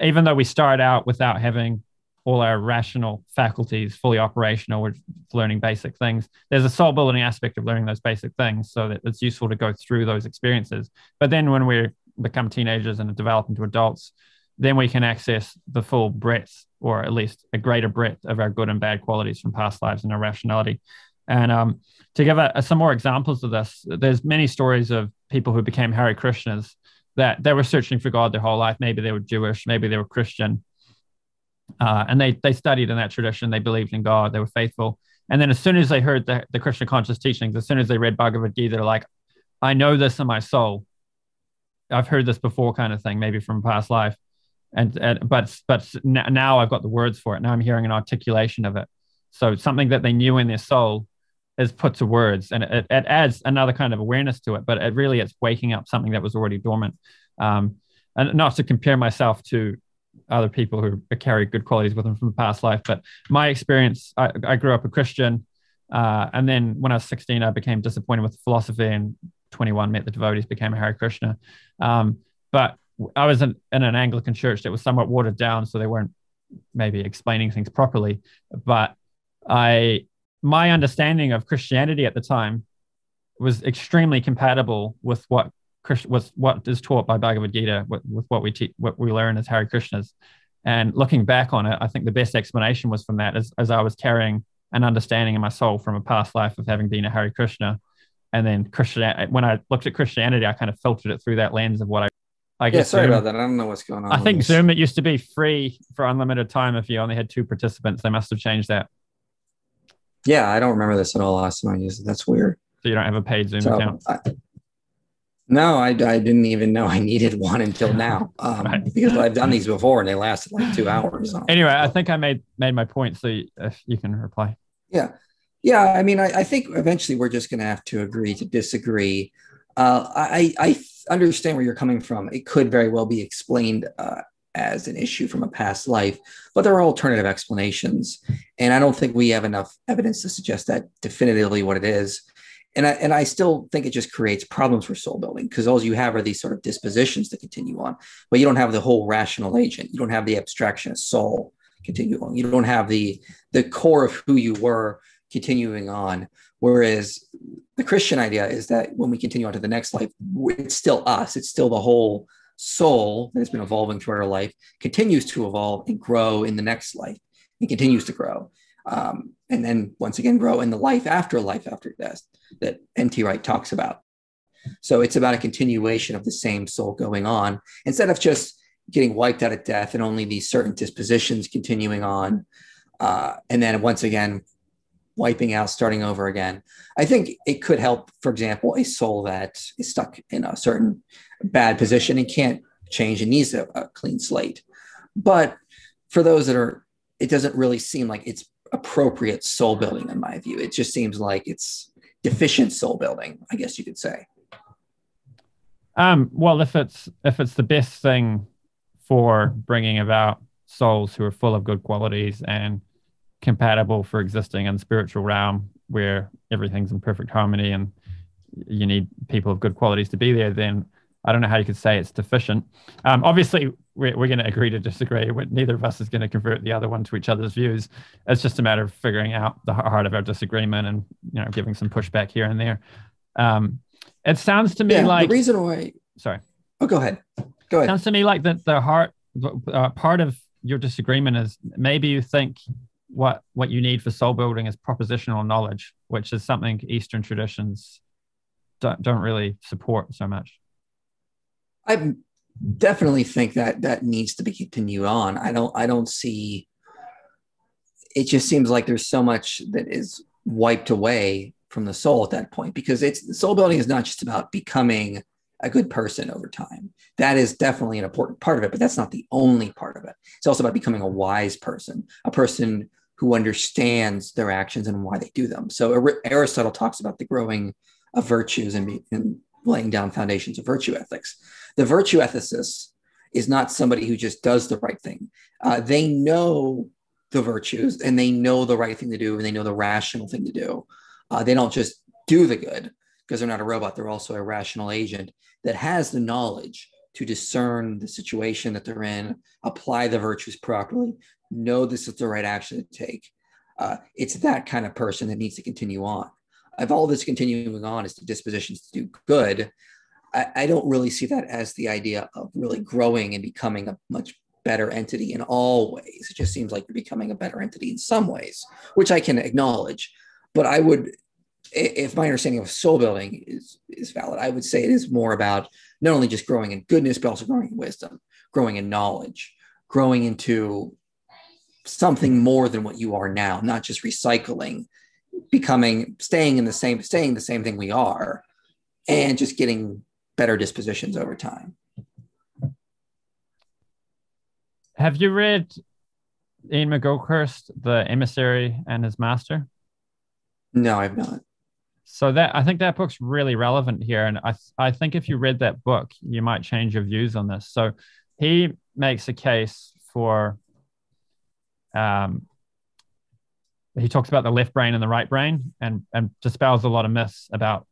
even though we start out without having all our rational faculties fully operational, we're learning basic things. There's a soul building aspect of learning those basic things, so that it's useful to go through those experiences. But then when we become teenagers and develop into adults, then we can access the full breadth, or at least a greater breadth of our good and bad qualities from past lives and our rationality. And to give some more examples of this, there's many stories of people who became Hare Krishnas, that they were searching for God their whole life. Maybe they were Jewish, maybe they were Christian. And they studied in that tradition. They believed in God. They were faithful. And then as soon as they heard the Krishna conscious teachings, as soon as they read Bhagavad Gita, they're like, I know this in my soul. I've heard this before, kind of thing, maybe from a past life. But now I've got the words for it. Now I'm hearing an articulation of it. So something that they knew in their soul is put to words, and it adds another kind of awareness to it. But it's waking up something that was already dormant. And not to compare myself to other people who carry good qualities with them from a past life, but my experience, I grew up a Christian, and then when I was 16, I became disappointed with philosophy, and 21 met the devotees, became a Hare Krishna. But I was in an Anglican church that was somewhat watered down, so they weren't maybe explaining things properly. But my understanding of Christianity at the time was extremely compatible with what is taught by Bhagavad Gita, with what we learn as Hare Krishnas. And looking back on it, I think the best explanation was from that, as I was carrying an understanding in my soul from a past life of having been a Hare Krishna. And then when I looked at Christianity, I kind of filtered it through that lens of what I guess. Yeah, sorry about that. I don't know what's going on. I think Zoom, it used to be free for unlimited time if you only had 2 participants. They must have changed that. Yeah, I don't remember this at all last time I used it. That's weird. So you don't have a paid Zoom account? No, I didn't even know I needed one until now, right. Because I've done these before and they lasted like 2 hours. Anyway, I think I made my point, so if you can reply. Yeah. I mean, I think eventually we're just going to have to agree to disagree. I understand where you're coming from. It could very well be explained as an issue from a past life, but there are alternative explanations. And I don't think we have enough evidence to suggest that definitively what it is. And I still think it just creates problems for soul building, because all you have are these sort of dispositions to continue on, but you don't have the whole rational agent. You don't have the abstraction of soul continue on. You don't have the core of who you were continuing on. Whereas the Christian idea is that when we continue on to the next life, it's still us. It's still the whole soul that has been evolving throughout our life, continues to evolve and grow in the next life. It continues to grow. And then once again, grow in the life after death that N.T. Wright talks about. So it's about a continuation of the same soul going on, instead of just getting wiped out at death and only these certain dispositions continuing on. And then once again, wiping out, starting over again. I think it could help, for example, a soul that is stuck in a certain bad position and can't change and needs a clean slate. But for those it doesn't really seem like it's appropriate soul building, in my view. It just seems like it's deficient soul building, I guess you could say. Well, if it's the best thing for bringing about souls who are full of good qualities and compatible for existing in the spiritual realm where everything's in perfect harmony and you need people of good qualities to be there, then I don't know how you could say it's deficient. Obviously, we're going to agree to disagree. Neither of us is going to convert the other one to each other's views. It's just a matter of figuring out the heart of our disagreement and giving some pushback here and there. It sounds to me like the reason why. Sorry. Oh, go ahead. Go ahead. Sounds to me like the heart part of your disagreement is maybe you think what you need for soul building is propositional knowledge, which is something Eastern traditions don't really support so much. I definitely think that needs to be continued on. I don't see. It just seems like there's so much that is wiped away from the soul at that point, because soul building is not just about becoming a good person over time. That is definitely an important part of it, but that's not the only part of it. It's also about becoming a wise person, a person who understands their actions and why they do them. So Aristotle talks about the growing of virtues and laying down foundations of virtue ethics. The virtue ethicist is not somebody who just does the right thing. They know the virtues and they know the right thing to do and they know the rational thing to do. They don't just do the good because they're not a robot. They're also a rational agent that has the knowledge to discern the situation that they're in, apply the virtues properly, know this is the right action to take. It's that kind of person that needs to continue on. If all this continuing on is the dispositions to do good, I don't really see that as the idea of really growing and becoming a much better entity in all ways. It just seems like you're becoming a better entity in some ways, which I can acknowledge. But I would, if my understanding of soul building is valid, I would say it is more about not only just growing in goodness, but also growing in wisdom, growing in knowledge, growing into something more than what you are now, not just recycling, staying the same thing we are, and just getting better dispositions over time. Have you read Ian McGilchrist, The Emissary and His Master? No, I've not. So I think that book's really relevant here. And I think if you read that book, you might change your views on this. So he makes a case for, he talks about the left brain and the right brain and dispels a lot of myths about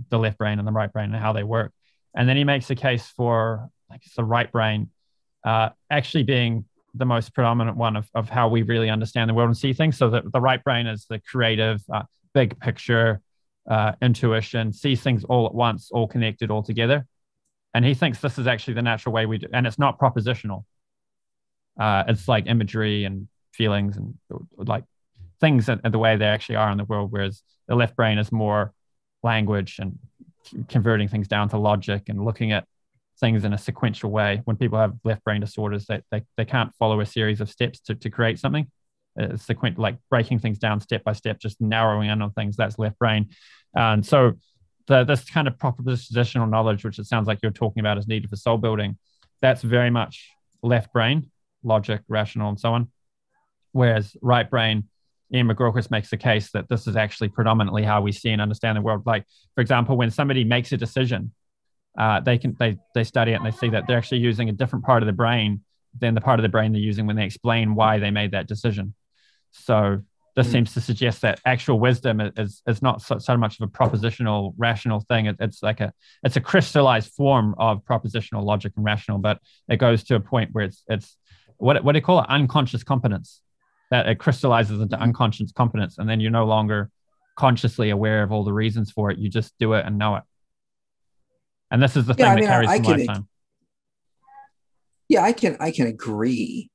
the left brain and the right brain and how they work. And then he makes a case for like the right brain actually being the most predominant one of how we really understand the world and see things. So that the right brain is the creative, big picture, intuition, sees things all at once, all connected, all together. And he thinks this is actually the natural way we do, and it's not propositional. It's like imagery and feelings and like things and the way they actually are in the world, whereas the left brain is more language and converting things down to logic and looking at things in a sequential way. When people have left brain disorders, they can't follow a series of steps to create something. It's like breaking things down step by step, just narrowing in on things. That's left brain. And so this kind of propositional knowledge, which it sounds like you're talking about is needed for soul building, that's very much left brain, logic, rational, and so on. Whereas right brain, Ian McGilchrist makes the case that this is actually predominantly how we see and understand the world. Like, for example, when somebody makes a decision, they study it and they see that they're actually using a different part of the brain than the part of the brain they're using when they explain why they made that decision. So this seems to suggest that actual wisdom is not so much of a propositional, rational thing. It's a crystallized form of propositional logic and rational, but it goes to a point where it's what do you call it? Unconscious competence. That it crystallizes into unconscious competence, and then you're no longer consciously aware of all the reasons for it. You just do it and know it. And this is the thing that carries some lifetime. Yeah, I can agree.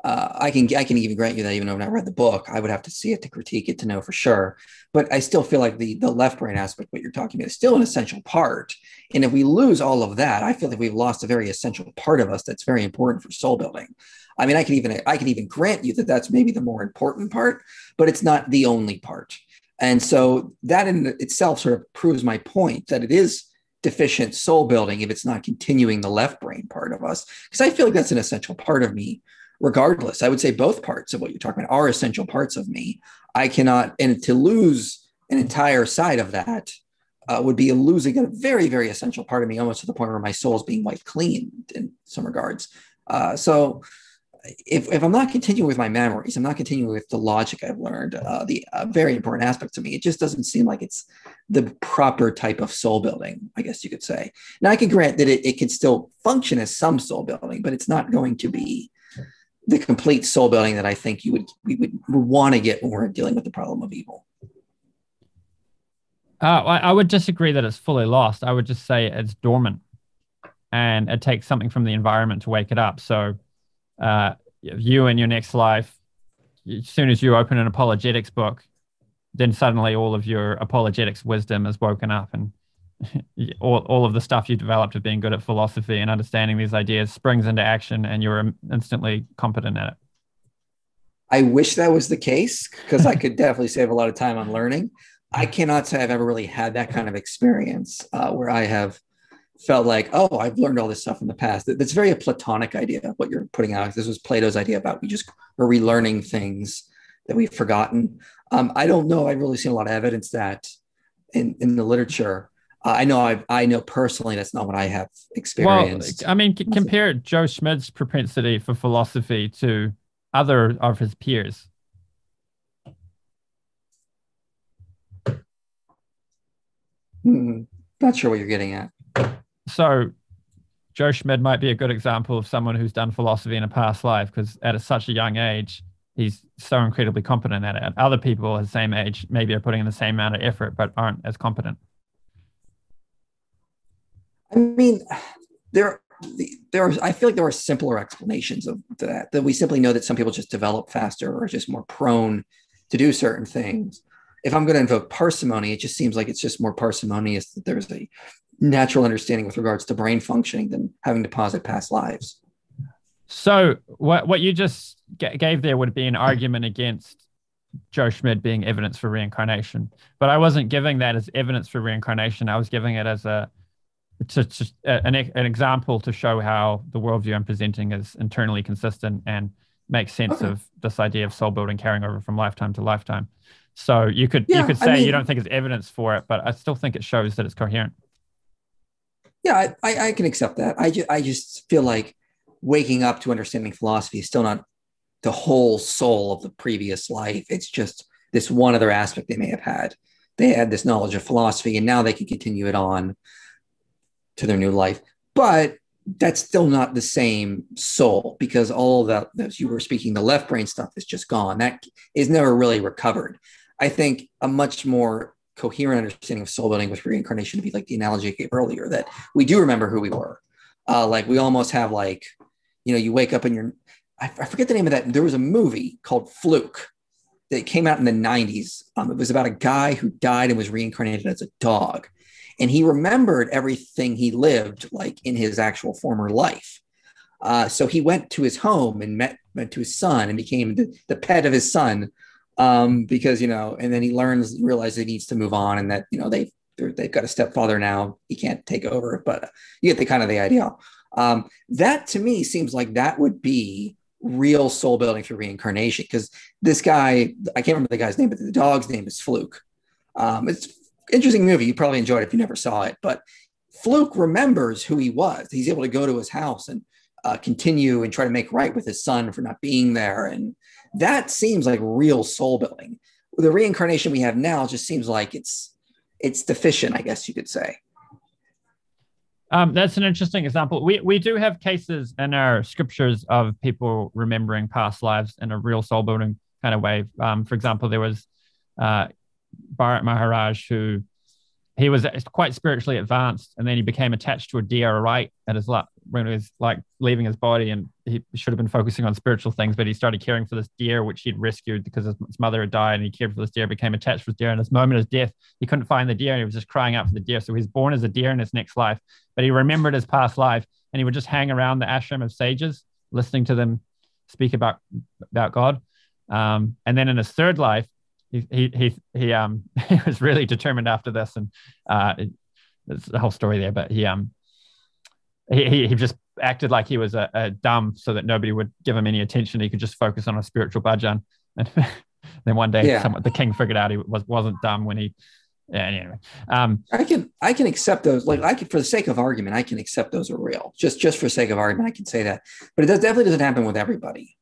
I can even grant you that even though I've not read the book, I would have to see it to critique it to know for sure. But I still feel like the left brain aspect, what you're talking about, is still an essential part. And if we lose all of that, I feel like we've lost a very essential part of us that's very important for soul building. I mean, I can even grant you that that's maybe the more important part, but it's not the only part. And so that in itself sort of proves my point that it is deficient soul building if it's not continuing the left brain part of us, because I feel like that's an essential part of me. Regardless, I would say both parts of what you're talking about are essential parts of me. I cannot, and to lose an entire side of that would be losing a very, very essential part of me, almost to the point where my soul is being wiped clean in some regards. So if I'm not continuing with my memories, I'm not continuing with the logic I've learned, the very important aspects of me, it just doesn't seem like it's the proper type of soul building, I guess you could say. Now, I can grant that it can still function as some soul building, but it's not going to be the complete soul building that I think we would want to get when we're dealing with the problem of evil. I would disagree that it's fully lost. I would just say it's dormant, and it takes something from the environment to wake it up. So you in your next life, as soon as you open an apologetics book, then suddenly all of your apologetics wisdom is woken up, and all of the stuff you developed of being good at philosophy and understanding these ideas springs into action, and you're instantly competent at it. I wish that was the case, because I could definitely save a lot of time on learning. I cannot say I've ever really had that kind of experience where I have felt like, oh, I've learned all this stuff in the past. That's very a Platonic idea, what you're putting out. This was Plato's idea about we just are relearning things that we've forgotten. I don't know. I've really seen a lot of evidence that in the literature. I know personally that's not what I have experienced. Well, I mean, compare Joe Schmidt's propensity for philosophy to other of his peers. Not sure what you're getting at. So Joe Schmidt might be a good example of someone who's done philosophy in a past life because at such a young age, he's so incredibly competent at it. Other people at the same age maybe are putting in the same amount of effort but aren't as competent. I mean, I feel like there are simpler explanations of that we simply know that some people just develop faster or are just more prone to do certain things. If I'm going to invoke parsimony, it just seems like it's just more parsimonious that there's a natural understanding with regards to brain functioning than having to posit past lives. So what you just gave there would be an argument against Joe Schmidt being evidence for reincarnation. But I wasn't giving that as evidence for reincarnation. I was giving it as an example to show how the worldview I'm presenting is internally consistent and makes sense of this idea of soul building carrying over from lifetime to lifetime. So you could say you don't think it's evidence for it, but I still think it shows that it's coherent. Yeah, I can accept that. I just feel like waking up to understanding philosophy is still not the whole soul of the previous life. It's just this one other aspect they may have had. They had this knowledge of philosophy, and now they can continue it on to their new life. But that's still not the same soul, because all of that, as you were speaking, the left brain stuff is just gone. That is never really recovered. I think a much more coherent understanding of soul building with reincarnation would be like the analogy I gave earlier, that we do remember who we were. Like we almost have like, you wake up and I forget the name of that. There was a movie called Fluke that came out in the 90s. It was about a guy who died and was reincarnated as a dog. And he remembered everything he lived like in his actual former life. So he went to his home and went to his son and became the pet of his son. Because, and then he realizes he needs to move on, and that, they've got a stepfather now. He can't take over, but you get the idea. That to me seems like that would be real soul building through reincarnation, because this guy, I can't remember the guy's name, but the dog's name is Fluke. It's an interesting movie. You probably enjoyed it if you never saw it, but Fluke remembers who he was. He's able to go to his house and continue and try to make right with his son for not being there. And that seems like real soul building. The reincarnation we have now just seems like it's deficient, I guess you could say. That's an interesting example. We do have cases in our scriptures of people remembering past lives in a real soul building kind of way. For example, there was Bharat Maharaj, who he was quite spiritually advanced, and then he became attached to a deer right at his when he was like leaving his body, and he should have been focusing on spiritual things, but he started caring for this deer which he'd rescued because his mother had died, and he cared for this deer, became attached to this deer. And this moment of death, he couldn't find the deer, and he was just crying out for the deer. So he was born as a deer in his next life, but he remembered his past life, and he would just hang around the ashram of sages, listening to them speak about God. And then in his third life, he was really determined after this, and there's the whole story there. But he just acted like he was a dumb, so that nobody would give him any attention. He could just focus on a spiritual bhajan. And then one day, the king figured out he wasn't dumb when he. Yeah. Anyway, I can accept those. Like for the sake of argument, I can accept those are real. Just for sake of argument, I can say that. But it definitely doesn't happen with everybody.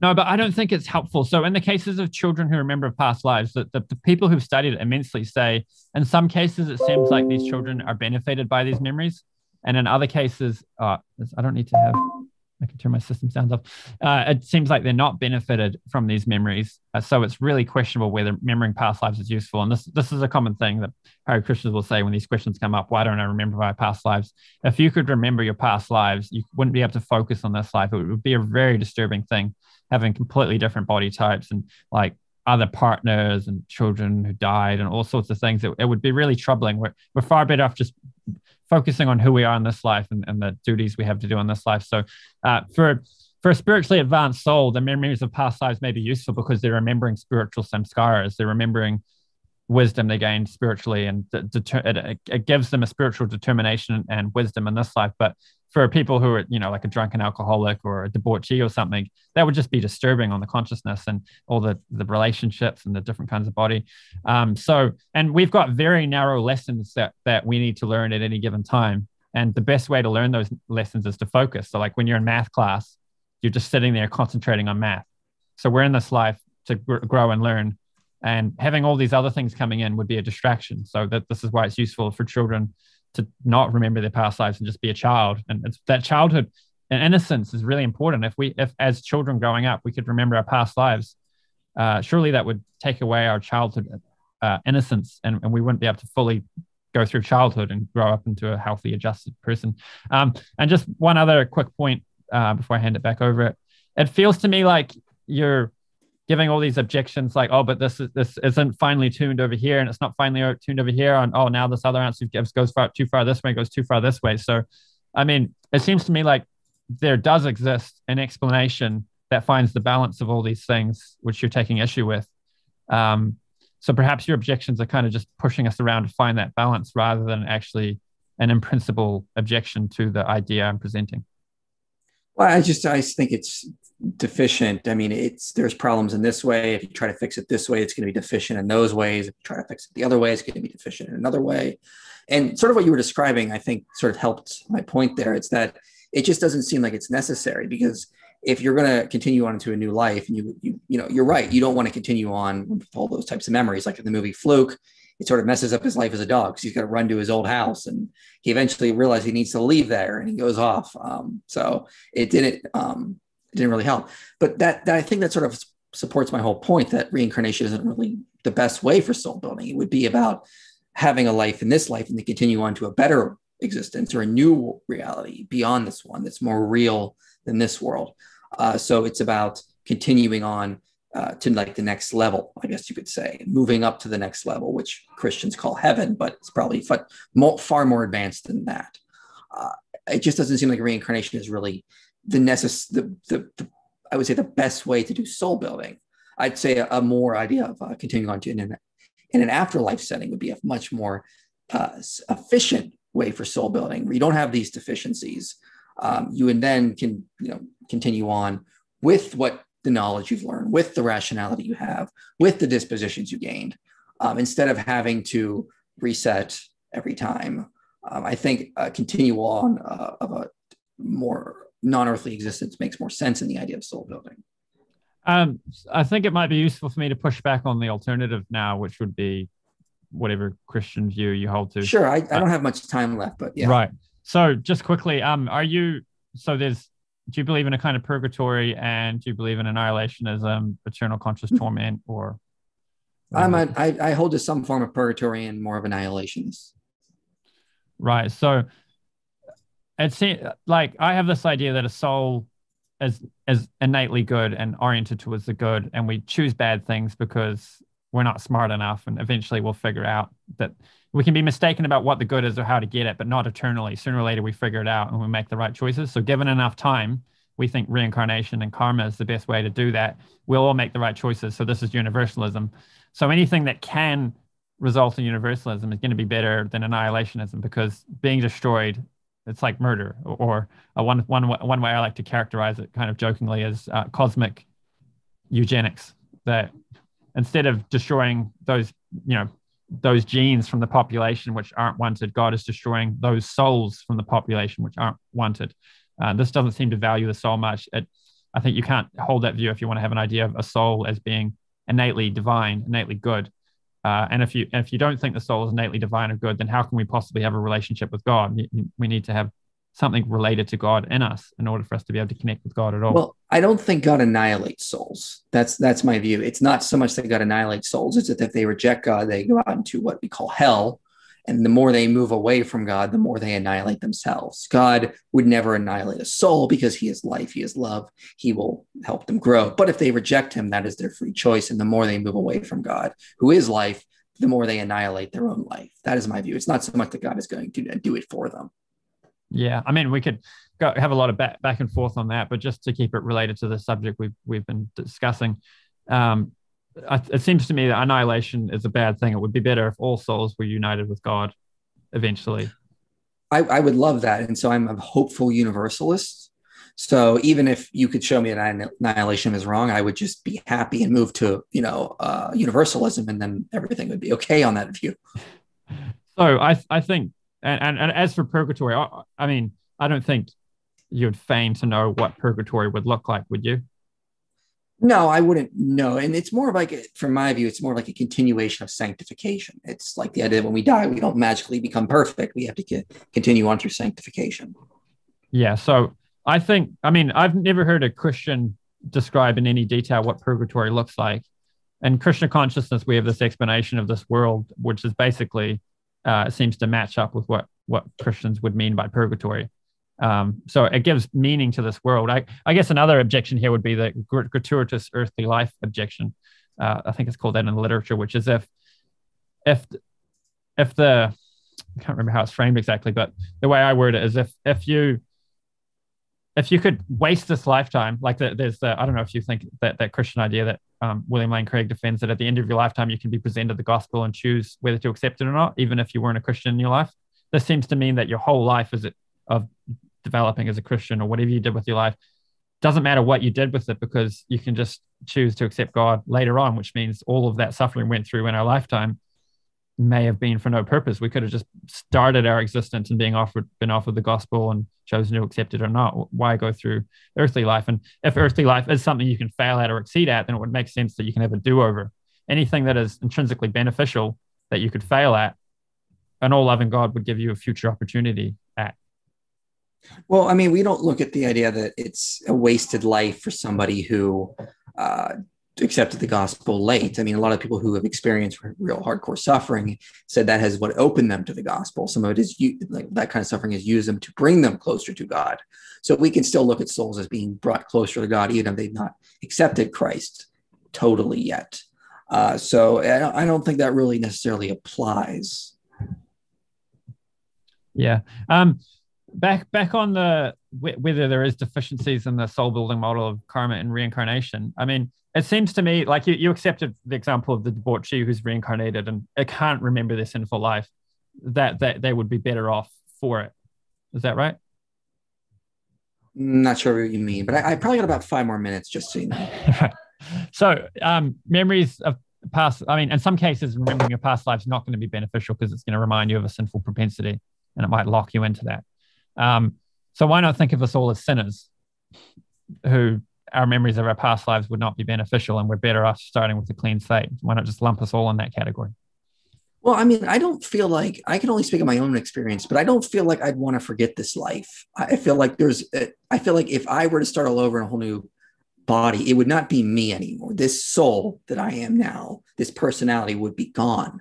No, but I don't think it's helpful. So in the cases of children who remember past lives, the people who've studied it immensely say, in some cases, it seems like these children are benefited by these memories. And in other cases, I don't need to have, I can turn my system sounds off. It seems like they're not benefited from these memories. So it's really questionable whether remembering past lives is useful. And this is a common thing that Hare Krishnas will say when these questions come up. Why don't I remember my past lives? If you could remember your past lives, you wouldn't be able to focus on this life. It would be a very disturbing thing, having completely different body types and like other partners and children who died and all sorts of things. It would be really troubling. We're far better off just focusing on who we are in this life and the duties we have to do in this life. So for a spiritually advanced soul, the memories of past lives may be useful because they're remembering spiritual samskaras. They're remembering wisdom they gain spiritually, and it gives them a spiritual determination and wisdom in this life. But for people who are, like a drunken alcoholic or a debauchee or something, that would just be disturbing on the consciousness and all the relationships and the different kinds of body. And we've got very narrow lessons that we need to learn at any given time. And the best way to learn those lessons is to focus. So like when you're in math class, you're just sitting there concentrating on math. So we're in this life to grow and learn. And having all these other things coming in would be a distraction. So this is why it's useful for children to not remember their past lives and just be a child. And it's that childhood and innocence is really important. If as children growing up, we could remember our past lives, surely that would take away our childhood innocence, and we wouldn't be able to fully go through childhood and grow up into a healthy, adjusted person. And just one other quick point before I hand it back over. It feels to me like you're giving all these objections like, oh, but this isn't finely tuned over here, and it's not finely tuned over here, and oh, now this other answer gives goes too far this way, goes too far this way. So, I mean, it seems to me like there does exist an explanation that finds the balance of all these things, which you're taking issue with. So perhaps your objections are kind of just pushing us around to find that balance rather than actually an in principle objection to the idea I'm presenting. Well, I think it's deficient. I mean, there's problems in this way. If you try to fix it this way, it's going to be deficient in those ways. If you try to fix it the other way, it's going to be deficient in another way. And sort of what you were describing, I think, sort of helped my point there. It's that it just doesn't seem like it's necessary, because if you're going to continue on into a new life, and you're right, you don't want to continue on with all those types of memories. Like in the movie Fluke, it sort of messes up his life as a dog, because he's got to run to his old house, and he eventually realizes he needs to leave there, and he goes off. So it didn't really help. But that I think that sort of supports my whole point that reincarnation isn't really the best way for soul building. It would be about having a life in this life and to continue on to a better existence or a new reality beyond this one that's more real than this world. So it's about continuing on to like the next level, I guess you could say, moving up to the next level, which Christians call heaven, but it's probably far more advanced than that. It just doesn't seem like reincarnation is really I would say the best way to do soul building. I'd say a more idea of continuing on to in an afterlife setting would be a much more efficient way for soul building, where you don't have these deficiencies. You and then can continue on with what the knowledge you've learned, with the rationality you have, with the dispositions you gained, instead of having to reset every time. I think continue on of a more non-earthly existence makes more sense in the idea of soul building. I think it might be useful for me to push back on the alternative now, which would be whatever Christian view you hold to. Sure. I don't have much time left, but yeah. Right. So just quickly, do you believe in a kind of purgatory, and do you believe in annihilationism, eternal conscious torment, or? I hold to some form of purgatory and more of annihilationist. Right. So it seems like I have this idea that a soul is innately good and oriented towards the good, and we choose bad things because we're not smart enough, and eventually we'll figure out that we can be mistaken about what the good is or how to get it, but not eternally. Sooner or later, we figure it out and we make the right choices. So given enough time, we think reincarnation and karma is the best way to do that. We'll all make the right choices. So this is universalism. So anything that can result in universalism is going to be better than annihilationism, because being destroyed, it's like murder. Or one way I like to characterize it kind of jokingly is cosmic eugenics, that instead of destroying those genes from the population which aren't wanted, God is destroying those souls from the population which aren't wanted. This doesn't seem to value the soul much. I think you can't hold that view if you want to have an idea of a soul as being innately divine, innately good. And if you don't think the soul is innately divine or good, then how can we possibly have a relationship with God? We need to have something related to God in us in order for us to be able to connect with God at all. Well, I don't think God annihilates souls. That's my view. It's not so much that God annihilates souls. It's that if they reject God, they go out into what we call hell. And the more they move away from God, the more they annihilate themselves. God would never annihilate a soul because he is life, he is love. He will help them grow. But if they reject him, that is their free choice. And the more they move away from God, who is life, the more they annihilate their own life. That is my view. It's not so much that God is going to do it for them. Yeah, I mean, we could have a lot of back and forth on that, but just to keep it related to the subject we've been discussing, it seems to me that annihilation is a bad thing. It would be better if all souls were united with God eventually. I would love that. And so I'm a hopeful universalist. So even if you could show me that annihilation is wrong, I would just be happy and move to, universalism, and then everything would be okay on that view. So I think, and as for purgatory, I mean, I don't think you'd feign to know what purgatory would look like, would you? No, I wouldn't know. And it's more of like, from my view, it's more like a continuation of sanctification. It's like the idea that when we die, we don't magically become perfect. We have to continue on through sanctification. Yeah. So I think, I mean, I've never heard a Christian describe in any detail what purgatory looks like. In Krishna consciousness, we have this explanation of this world, which is basically seems to match up with what Christians would mean by purgatory. So it gives meaning to this world. I guess another objection here would be the gratuitous earthly life objection. I think it's called that in the literature, which is if the I can't remember how it's framed exactly, but the way I word it is if you could waste this lifetime, like there's the, I don't know if you think that Christian idea that William Lane Craig defends, that at the end of your lifetime you can be presented the gospel and choose whether to accept it or not, even if you weren't a Christian in your life. This seems to mean that your whole life is of developing as a Christian, or whatever you did with your life, doesn't matter what you did with it, because you can just choose to accept God later on, which means all of that suffering went through in our lifetime may have been for no purpose. We could have just started our existence and been offered the gospel and chosen to accept it or not. Why go through earthly life? And if earthly life is something you can fail at or exceed at, then it would make sense that you can have a do-over. Anything that is intrinsically beneficial that you could fail at, an all-loving God would give you a future opportunity at. Well, I mean, we don't look at the idea that it's a wasted life for somebody who accepted the gospel late. I mean, a lot of people who have experienced real hardcore suffering said that has what opened them to the gospel. Some of it is like that kind of suffering has used them to bring them closer to God. So we can still look at souls as being brought closer to God, even if they've not accepted Christ totally yet. So I don't think that really necessarily applies. Yeah. Back on the whether there is deficiencies in the soul building model of karma and reincarnation. I mean, it seems to me like you accepted the example of the debauchee who's reincarnated and it can't remember their sinful life, that they would be better off for it. Is that right? Not sure what you mean, but I probably got about 5 more minutes, just so you know. So memories of past, I mean, in some cases, remembering your past life is not going to be beneficial because it's going to remind you of a sinful propensity and it might lock you into that. So why not think of us all as sinners who our memories of our past lives would not be beneficial and we're better off starting with a clean slate? Why not just lump us all in that category? Well, I mean, I don't feel like I can only speak of my own experience, but I don't feel like I'd want to forget this life. I feel like I feel like if I were to start all over in a whole new body, it would not be me anymore. This soul that I am now, this personality would be gone.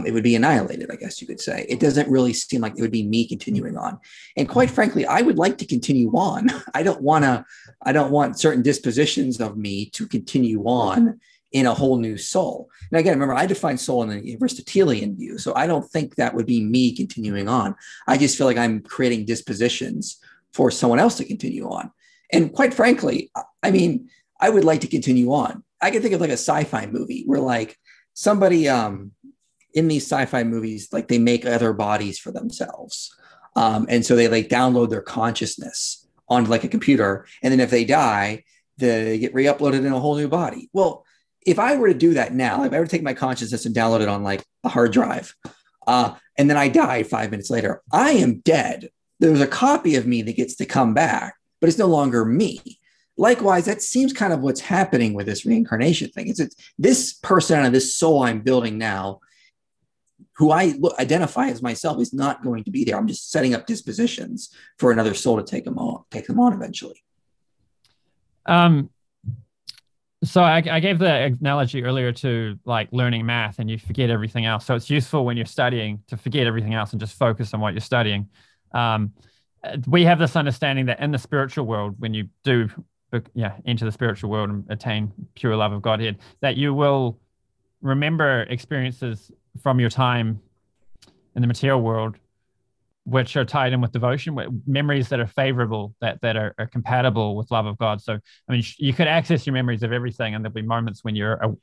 It would be annihilated, I guess you could say. It doesn't really seem like it would be me continuing on. And quite frankly, I would like to continue on. I don't want certain dispositions of me to continue on in a whole new soul. Now, again, remember, I define soul in the Aristotelian view. So I don't think that would be me continuing on. I just feel like I'm creating dispositions for someone else to continue on. And quite frankly, I mean, I would like to continue on. I can think of like a sci-fi movie where like somebody in these sci-fi movies, like they make other bodies for themselves. And so they like download their consciousness onto like a computer. And then if they die, they get re-uploaded in a whole new body. Well, if I were to do that now, if I were to take my consciousness and download it on like a hard drive, and then I die 5 minutes later, I am dead. There's a copy of me that gets to come back, but it's no longer me. Likewise, that seems kind of what's happening with this reincarnation thing. It's this person and this soul I'm building now, who I identify as myself, is not going to be there. I'm just setting up dispositions for another soul to take them on eventually. So I gave the analogy earlier to like learning math and you forget everything else. So it's useful when you're studying to forget everything else and just focus on what you're studying. We have this understanding that in the spiritual world, when you do enter the spiritual world and attain pure love of Godhead, that you will remember experiences from your time in the material world which are tied in with devotion, memories that are favorable, that are compatible with love of God. So, I mean, you could access your memories of everything, and there'll be moments when you're,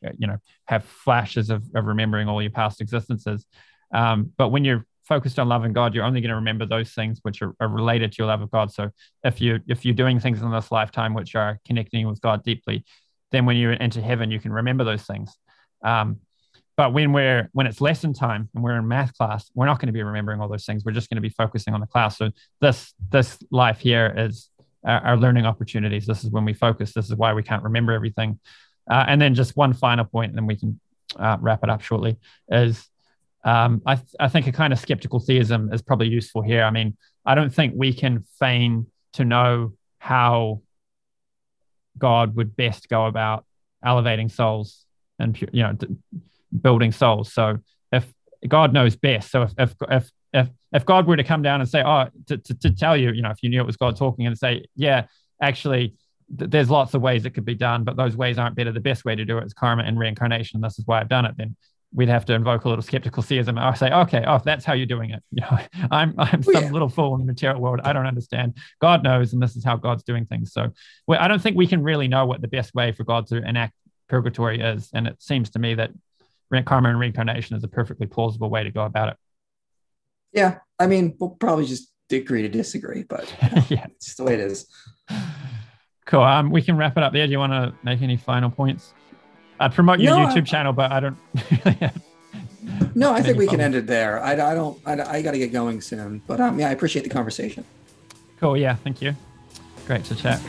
have flashes of remembering all your past existences. But when you're focused on loving God, you're only going to remember those things which are related to your love of God. So if you're doing things in this lifetime which are connecting with God deeply, then when you enter heaven, you can remember those things. But when it's lesson time and we're in math class, we're not going to be remembering all those things. We're just going to be focusing on the class. So this life here is our learning opportunities. This is when we focus. This is why we can't remember everything. And then just one final point, and then we can wrap it up shortly, is I think a kind of skeptical theism is probably useful here. I mean, I don't think we can feign to know how God would best go about elevating souls and building souls. So if God knows best, so if God were to come down and say, to tell you, if you knew it was God talking, and say, yeah, actually, there's lots of ways it could be done, but those ways aren't better. The best way to do it is karma and reincarnation. This is why I've done it. Then we'd have to invoke a little skeptical theism. I'll say, okay, that's how you're doing it. I'm some little fool in the material world. I don't understand. God knows, and this is how God's doing things. So I don't think we can really know what the best way for God to enact purgatory is. And it seems to me that karma and reincarnation is a perfectly plausible way to go about it. Yeah, I mean, we'll probably just agree to disagree, but yeah, it's just the way it is. Cool. We can wrap it up there. Do you want to make any final points? I'd promote your YouTube channel, but I don't. No, I think we can end it there. I got to get going soon, but I appreciate the conversation. Cool. Yeah. Thank you. Great to chat.